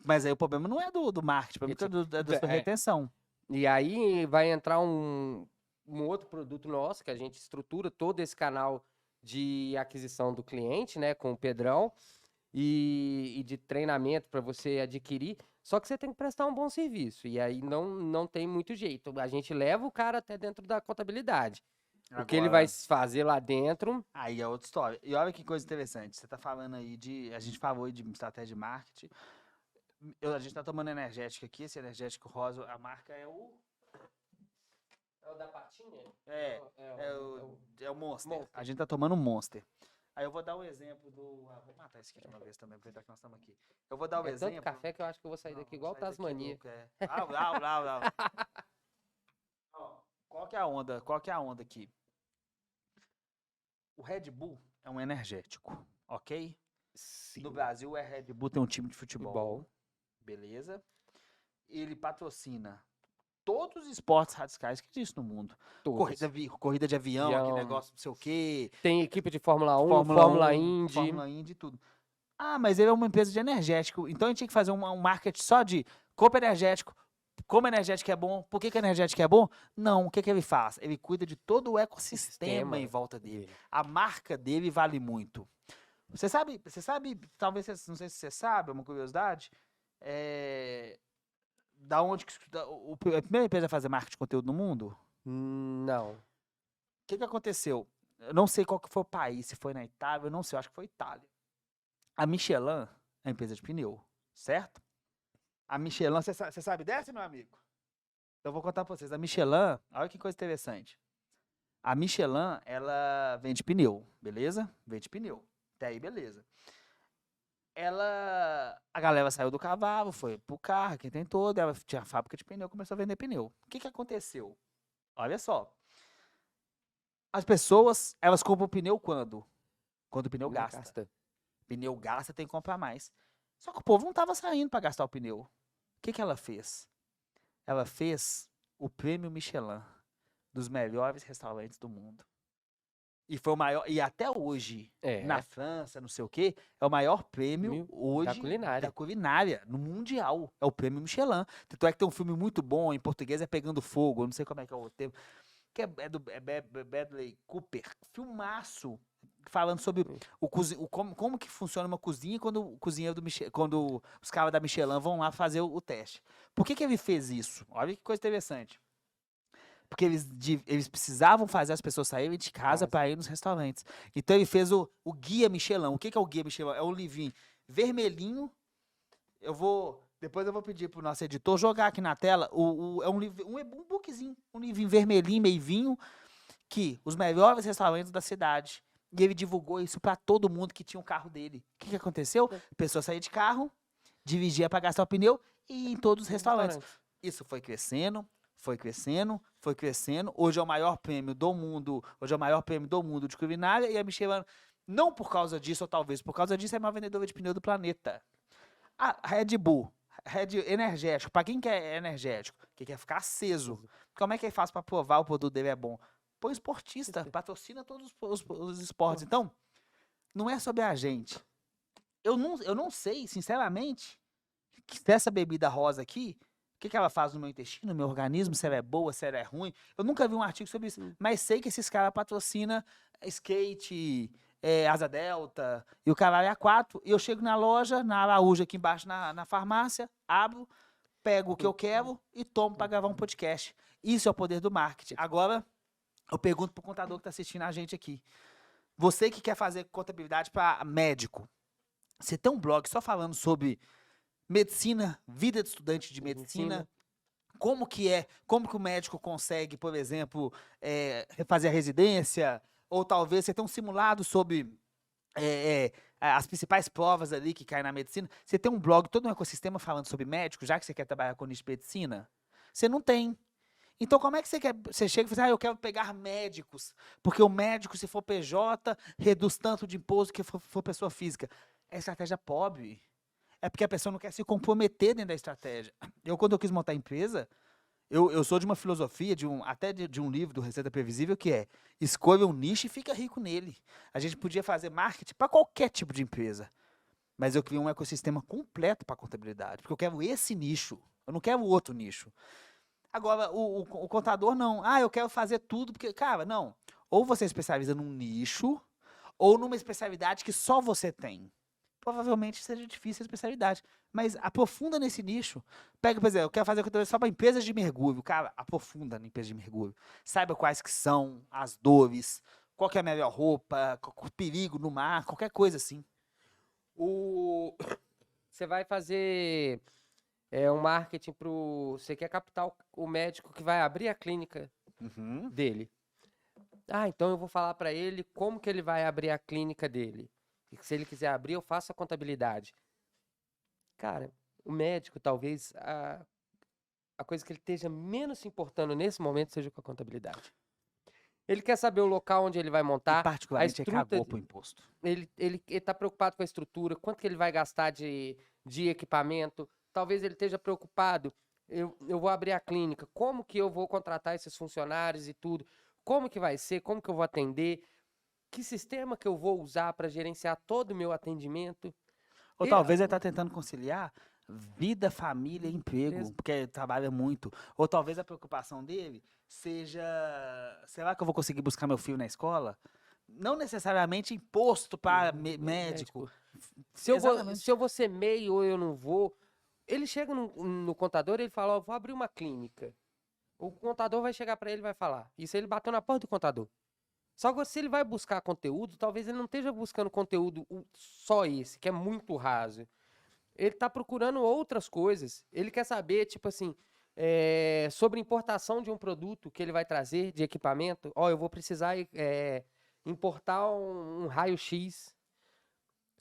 Mas aí o problema não é do marketing, o problema é da sua retenção. E aí vai entrar um outro produto nosso, que a gente estrutura todo esse canal de aquisição do cliente, né, com o Pedrão, e de treinamento para você adquirir. Só que você tem que prestar um bom serviço. E aí não tem muito jeito. A gente leva o cara até dentro da contabilidade. O que ele vai Agora, fazer lá dentro. aí é outra história. E olha que coisa interessante. Você tá falando aí de. A gente falou aí de estratégia de marketing. A gente tá tomando energético aqui. Esse energético rosa, a marca é o. É o da patinha? É, é o Monster. Monster. A gente tá tomando um Monster. Aí eu vou dar um exemplo do. Vou matar esse aqui de uma vez também, aproveitar que nós estamos aqui. Eu vou dar o É tanto exemplo. café que eu acho que eu vou sair Não, daqui vou igual o sair daqui Tasmania. louco, é. Au. Ó, qual que é a onda? Qual que é a onda aqui? O Red Bull é um energético, ok? Sim. No Brasil, o Red Bull tem um time de futebol. Futebol. Beleza? Ele patrocina todos os esportes radicais que existe no mundo. Todos. Corrida de avião, aquele Avião. negócio não sei o quê. Tem equipe de Fórmula 1, Fórmula Fórmula 1, Indy. Fórmula Indy e tudo. Ah, mas ele é uma empresa de energético. Então a gente tinha que fazer um marketing só de compra energético. Como energético é bom? Por que energético é bom? Não, o que ele faz? Ele cuida de todo o ecossistema em volta dele. A marca dele vale muito. Você sabe, talvez, não sei se você sabe, é uma curiosidade, da onde a primeira empresa a fazer marketing de conteúdo no mundo? Não. O que aconteceu? Eu não sei qual que foi o país, se foi na Itália, eu não sei, eu acho que foi Itália. A Michelin é uma empresa de pneu, certo? A Michelin, você sabe dessa, meu amigo? Eu vou contar pra vocês. A Michelin, olha que coisa interessante. A Michelin, ela vende pneu, beleza? Vende pneu. Até aí, beleza. A galera saiu do cavalo, foi pro carro, quem tem todo, ela tinha fábrica de pneu, começou a vender pneu. O que aconteceu? Olha só. As pessoas, elas compram pneu quando? Quando o pneu gasta. Pneu gasta, tem que comprar mais. Só que o povo não estava saindo para gastar o pneu. O que ela fez? Ela fez o prêmio Michelin dos melhores restaurantes do mundo. E foi o maior, e até hoje, na França, não sei o quê, é o maior prêmio hoje da culinária, no mundial. É o prêmio Michelin. Tanto é que tem um filme muito bom, em português é Pegando Fogo, eu não sei como é que é o termo, que é do Bradley Cooper. Filmaço, falando sobre como que funciona uma cozinha quando o cozinheiro quando os caras da Michelin vão lá fazer o teste. Por que ele fez isso? Olha que coisa interessante. Porque eles precisavam fazer as pessoas saírem de casa para ir nos restaurantes. Então ele fez o Guia Michelin. O que é o Guia Michelin? É um livrinho vermelhinho. Depois eu vou pedir pro nosso editor jogar aqui na tela. É um livro, um bookzinho, um livrinho vermelhinho, meio vinho, que os melhores restaurantes da cidade. E ele divulgou isso para todo mundo que tinha um carro dele. O que aconteceu? A pessoa saía de carro, dirigia para gastar o pneu e ia em todos os restaurantes. Isso foi crescendo. Foi crescendo. Hoje é o maior prêmio do mundo. De culinária. E a Michelin, não por causa disso, ou talvez por causa disso, é a maior vendedora de pneu do planeta. A Red Bull, energético. Para quem quer energético, que quer ficar aceso, como é que ele faz para provar o produto dele é bom? Põe esportista, patrocina todos os esportes. Então, não é sobre a gente. Eu não sei, sinceramente, se essa bebida rosa aqui, o que ela faz no meu intestino, no meu organismo, se ela é boa, se ela é ruim. Eu nunca vi um artigo sobre isso, mas sei que esses caras patrocinam skate, Asa Delta e o caralho A4. E eu chego na loja, na Araújo, aqui embaixo na farmácia, abro, pego o que eu quero e tomo para gravar um podcast. Isso é o poder do marketing. Agora, eu pergunto pro contador que tá assistindo a gente aqui. Você que quer fazer contabilidade para médico, você tem um blog só falando sobre medicina, vida de estudante de medicina, como que o médico consegue, por exemplo, fazer a residência, ou talvez você tem um simulado sobre as principais provas ali que caem na medicina. Você tem um blog, todo um ecossistema falando sobre médico, já que você quer trabalhar com nicho de medicina? Você não tem. Então, como é que você chega e fala, eu quero pegar médicos, porque o médico, se for PJ, reduz tanto de imposto que for pessoa física. É estratégia pobre. É porque a pessoa não quer se comprometer dentro da estratégia. Quando eu quis montar a empresa, eu sou de uma filosofia, até de um livro do Receita Previsível, que é escolha um nicho e fica rico nele. A gente podia fazer marketing para qualquer tipo de empresa, mas eu criei um ecossistema completo para a contabilidade, porque eu quero esse nicho, eu não quero outro nicho. Agora, o contador não. Ah, eu quero fazer tudo, porque, cara, não. Ou você especializa num nicho, ou numa especialidade que só você tem. Provavelmente seja difícil a especialidade. Mas aprofunda nesse nicho. Pega, por exemplo, eu quero fazer conteúdo só para empresas de mergulho. Cara, aprofunda na empresa de mergulho. Saiba quais que são as dores, qual que é a melhor roupa, o perigo no mar, qualquer coisa assim. O... Você vai fazer um marketing pro. Você quer captar o médico que vai abrir a clínica Uhum. dele. Ah, então eu vou falar para ele como que ele vai abrir a clínica dele. E que se ele quiser abrir, eu faço a contabilidade. Cara, o médico, talvez, a coisa que ele esteja menos se importando nesse momento seja com a contabilidade. Ele quer saber o local onde ele vai E montar, a particularmente estrutura. cagou pro imposto. Ele tá preocupado com a estrutura, quanto que ele vai gastar de equipamento. Talvez ele esteja preocupado, eu vou abrir a clínica, como que eu vou contratar esses funcionários e tudo? Como que vai ser? Como que eu vou atender? Que sistema que eu vou usar para gerenciar todo o meu atendimento? Ou E- talvez ele está tentando conciliar vida, família e emprego, Ex- porque ele trabalha muito. Ou talvez a preocupação dele seja, será que eu vou conseguir buscar meu filho na escola? Não necessariamente imposto para médico. Exatamente. Se eu vou ser MEI ou eu não vou, ele chega no contador e ele fala, ó, vou abrir uma clínica. O contador vai chegar para ele e vai falar. Isso ele bateu na porta do contador. Só que se ele vai buscar conteúdo, talvez ele não esteja buscando conteúdo só esse, que é muito raso. Ele está procurando outras coisas. Ele quer saber, tipo assim, sobre importação de um produto que ele vai trazer de equipamento. Ó, eu vou precisar importar um raio-x.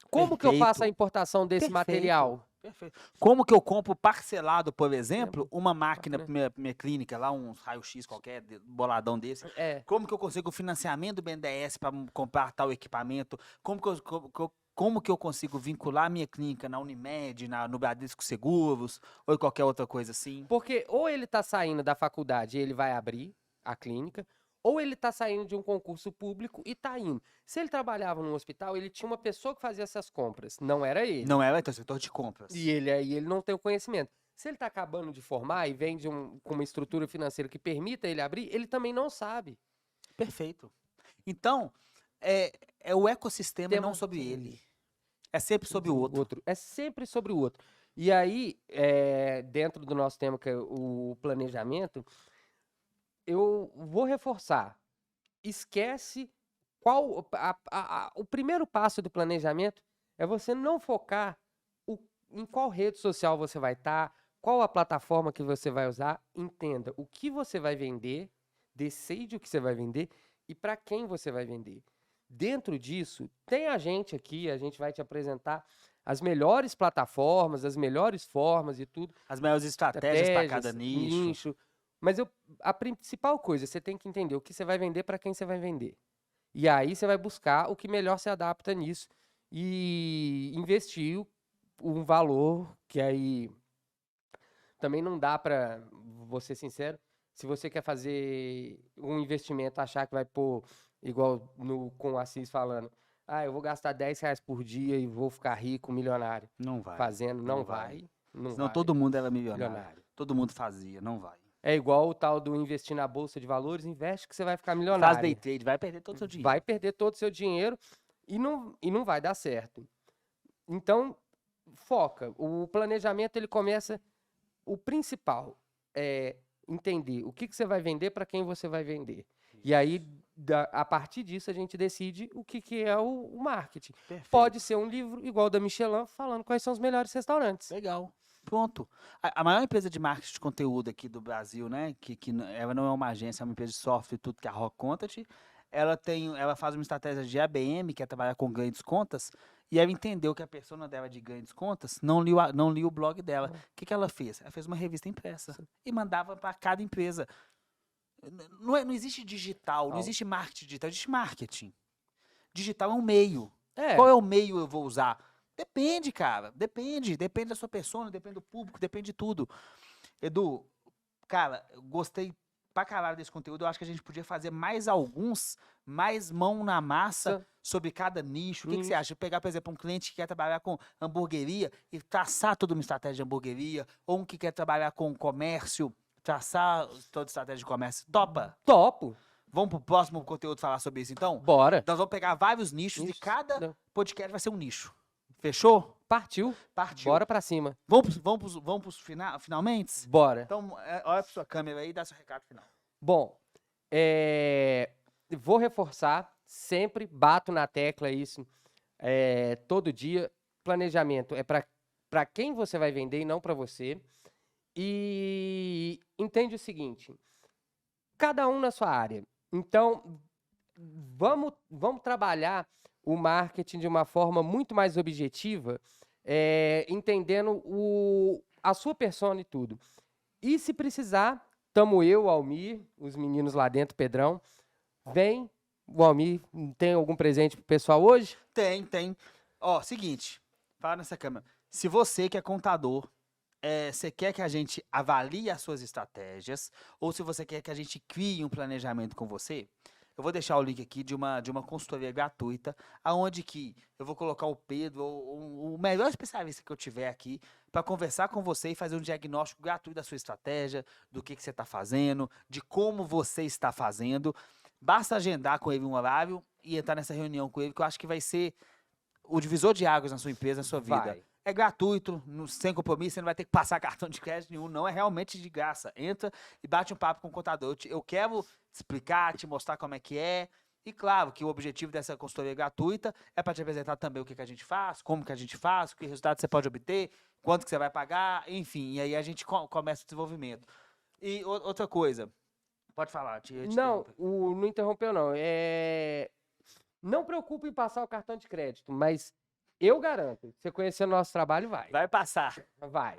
Como que eu faço a Perfeito. importação desse material? Perfeito. Como que eu compro parcelado, por Exemplo, exemplo, uma máquina máquina. para minha clínica, lá um raio-x qualquer, boladão desse? É. Como que eu consigo financiamento do BNDES para comprar tal equipamento? Como que eu consigo vincular a minha clínica na Unimed, no Bradesco Seguros, ou em qualquer outra coisa assim? Porque ou ele está saindo da faculdade e ele vai abrir a clínica, ou ele está saindo de um concurso público e está indo. Se ele trabalhava num hospital, ele tinha uma pessoa que fazia essas compras, não era ele. Não é, então, setor de compras. E ele não tem o conhecimento. Se ele está acabando de formar e vem com uma estrutura financeira que permita ele abrir, ele também não sabe. Perfeito. Então, é o ecossistema Tema- não sobre ele. É sempre sobre o outro. É sempre sobre o outro. E aí, dentro do nosso tema, que é o planejamento, eu vou reforçar. Esquece o primeiro passo do planejamento é você não focar em qual rede social você vai estar, qual a plataforma que você vai usar. Entenda o que você vai vender, decide o que você vai vender e para quem você vai vender. Dentro disso, tem a gente aqui, a gente vai te apresentar as melhores plataformas, as melhores formas e tudo. As maiores estratégias para cada nicho. Mas a principal coisa, você tem que entender o que você vai vender para quem você vai vender. E aí você vai buscar o que melhor se adapta nisso e investir um valor que aí também não dá para, vou ser sincero, se você quer fazer um investimento, achar que vai pôr, igual com o Assis falando, eu vou gastar R$ 10 por dia e vou ficar rico, milionário. Não vai. Fazendo, não vai. Não Senão vai. todo mundo era milionário. Todo mundo fazia, não vai. É igual o tal do investir na bolsa de valores, investe que você vai ficar milionário. Faz day trade, vai perder todo o seu dinheiro. Vai perder todo o seu dinheiro e não vai dar certo. Então, foca. O planejamento, ele começa... O principal é entender o que você vai vender para quem você vai vender. E aí, a partir disso, a gente decide o que é o marketing. Perfeito. Pode ser um livro igual o da Michelin, falando quais são os melhores restaurantes. Legal. Pronto. A maior empresa de marketing de conteúdo aqui do Brasil, né? Que ela não é uma agência, é uma empresa de software e tudo, que é a Rock Content. Ela faz uma estratégia de ABM, que é trabalhar com grandes contas, e ela entendeu que a persona dela de grandes contas não lia o blog dela. O que ela fez? Ela fez uma revista impressa e mandava para cada empresa. Não existe digital, não existe marketing digital, existe marketing. Digital é um meio. Qual é o meio eu vou usar? Depende, cara. Depende da sua persona, depende do público, depende de tudo. Edu, cara, eu gostei pra caralho desse conteúdo. Eu acho que a gente podia fazer mais alguns, mais mão na massa sobre cada nicho. O que você acha? Pegar, por exemplo, um cliente que quer trabalhar com hamburgueria e traçar toda uma estratégia de hamburgueria, ou um que quer trabalhar com comércio, traçar toda estratégia de comércio. Topa? Topo. Vamos pro próximo conteúdo falar sobre isso, então? Bora. Nós vamos pegar vários nichos e Nichos. cada Não. podcast vai ser um nicho. Fechou? Partiu. Partiu. Bora pra cima. Vamos pros finalmente? Bora. Então, olha pra sua câmera aí e dá seu recado final. Bom, vou reforçar, sempre bato na tecla isso, todo dia. Planejamento é para quem você vai vender e não para você. E entende o seguinte, cada um na sua área. Então, vamos trabalhar o marketing de uma forma muito mais objetiva, entendendo a sua persona e tudo. E se precisar, tamo eu, o Almir, os meninos lá dentro, Pedrão. Vem, o Almir, tem algum presente pro pessoal hoje? Tem. Ó, seguinte, fala nessa câmera. Se você que é contador, você quer que a gente avalie as suas estratégias, ou se você quer que a gente crie um planejamento com você, eu vou deixar o link aqui de uma consultoria gratuita, aonde que eu vou colocar o Pedro, o melhor especialista que eu tiver aqui, para conversar com você e fazer um diagnóstico gratuito da sua estratégia, do que você está fazendo, de como você está fazendo. Basta agendar com ele um horário e entrar nessa reunião com ele, que eu acho que vai ser o divisor de águas na sua empresa, na sua vida. Vai. É gratuito, sem compromisso, você não vai ter que passar cartão de crédito nenhum, não, é realmente de graça. Entra e bate um papo com o contador. Eu quero te explicar, te mostrar como é que é. E claro que o objetivo dessa consultoria gratuita é para te apresentar também o que a gente faz, como que a gente faz, que resultado você pode obter, quanto que você vai pagar, enfim. E aí a gente começa o desenvolvimento. E outra coisa, pode falar. Não, não interrompeu não. Não preocupe em passar o cartão de crédito, mas eu garanto, você conhecendo o nosso trabalho, vai. Vai passar. Vai.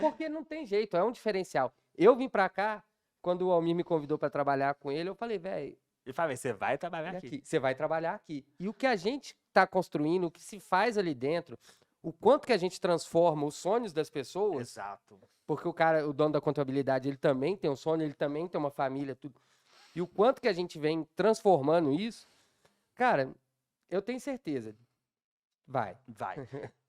Porque não tem jeito, é um diferencial. Eu vim pra cá, quando o Almir me convidou pra trabalhar com ele, eu falei, velho, E falei, você vai trabalhar aqui. você vai trabalhar aqui. E o que a gente tá construindo, o que se faz ali dentro, o quanto que a gente transforma os sonhos das pessoas, Exato. porque o dono da contabilidade, ele também tem um sonho, ele também tem uma família, tudo. E o quanto que a gente vem transformando isso, cara, eu tenho certeza. Vai.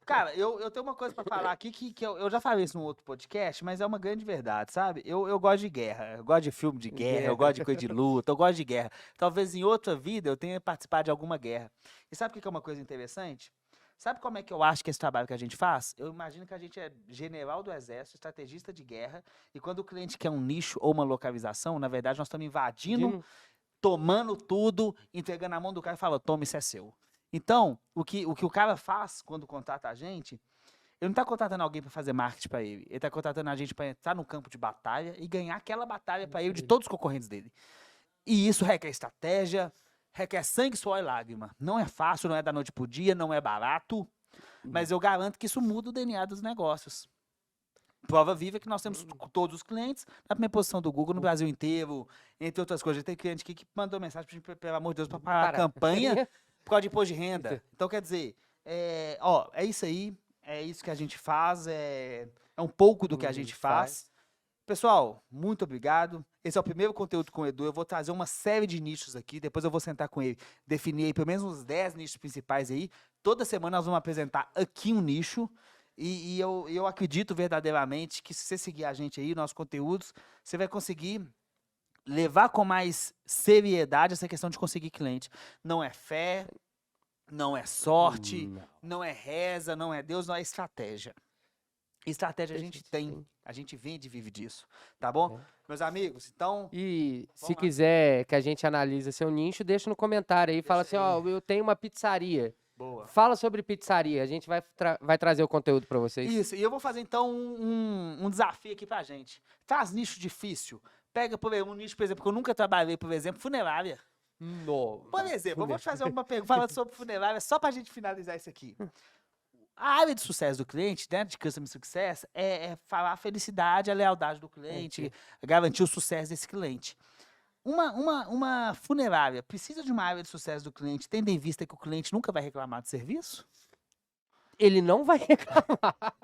Cara, eu tenho uma coisa pra falar aqui que eu já falei isso num outro podcast, mas é uma grande verdade, sabe? Eu gosto de guerra, eu gosto de filme de guerra, eu gosto de coisa de luta, eu gosto de guerra. Talvez em outra vida eu tenha participado de alguma guerra. E sabe o que é uma coisa interessante? Sabe como é que eu acho que esse trabalho que a gente faz? Eu imagino que a gente é general do exército, estrategista de guerra, e quando o cliente quer um nicho ou uma localização, na verdade nós estamos invadindo, tomando tudo, entregando na mão do cara e falando, toma, isso é seu. Então, o que o cara faz quando contrata a gente, ele não está contratando alguém para fazer marketing para ele. Ele está contratando a gente para entrar no campo de batalha e ganhar aquela batalha para ele de todos os concorrentes dele. E isso requer estratégia, requer sangue, suor e lágrima. Não é fácil, não é da noite pro dia, não é barato, mas eu garanto que isso muda o DNA dos negócios. Prova viva que nós temos todos os clientes na primeira posição do Google no Brasil inteiro, entre outras coisas. Tem cliente aqui que mandou mensagem pra gente, pelo amor de Deus, para parar a campanha por causa de imposto de renda. Então, quer dizer, é isso aí, é isso que a gente faz, é um pouco do que a gente faz. Pessoal, muito obrigado. Esse é o primeiro conteúdo com o Edu. Eu vou trazer uma série de nichos aqui, depois eu vou sentar com ele, definir aí pelo menos uns 10 nichos principais aí. Toda semana nós vamos apresentar aqui um nicho. E eu acredito verdadeiramente que se você seguir a gente aí, nossos conteúdos, você vai conseguir levar com mais seriedade essa questão de conseguir cliente. Não é fé, não é sorte, não é reza, não é Deus, não é estratégia. Estratégia a gente tem, a gente vende e vive disso, tá bom? Meus amigos, então... E se quiser que a gente analise seu nicho, deixa no comentário aí, fala assim, eu tenho uma pizzaria. Boa. Fala sobre pizzaria, a gente vai trazer o conteúdo para vocês. Isso, e eu vou fazer então um desafio aqui pra gente. Traz nicho difícil. Pega um nicho, por exemplo, que eu nunca trabalhei, por exemplo, funerária. Por exemplo, eu vou te fazer uma pergunta falando sobre funerária, só pra gente finalizar isso aqui. A área de sucesso do cliente, dentro de Customer Success, é falar a felicidade, a lealdade do cliente, garantir o sucesso desse cliente. Uma funerária precisa de uma área de sucesso do cliente, tendo em vista que o cliente nunca vai reclamar de serviço? Ele não vai reclamar.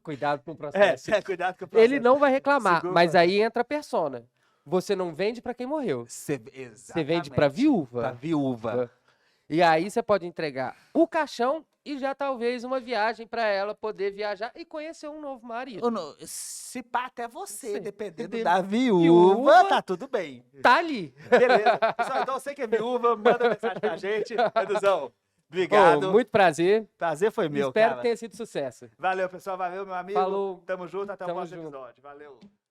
Cuidado com o processo. Cuidado com o processo. Ele não vai reclamar, Segura. mas aí entra a persona. Você não vende para quem morreu. Você vende para viúva. Pra viúva. E aí você pode entregar o caixão e já talvez uma viagem para ela poder viajar e conhecer um novo marido. Se pá até você, Sei. dependendo Dependendo. da viúva, Viúva. tá tudo bem. Tá ali. Beleza. Pessoal, então você que é viúva, manda mensagem pra gente. Eduzão, obrigado. Ô, muito prazer. Prazer foi meu, Espero cara. que tenha sido sucesso. Valeu, pessoal. Valeu, meu amigo. Falou. Tamo junto. Até o Tamo próximo junto. episódio. Valeu.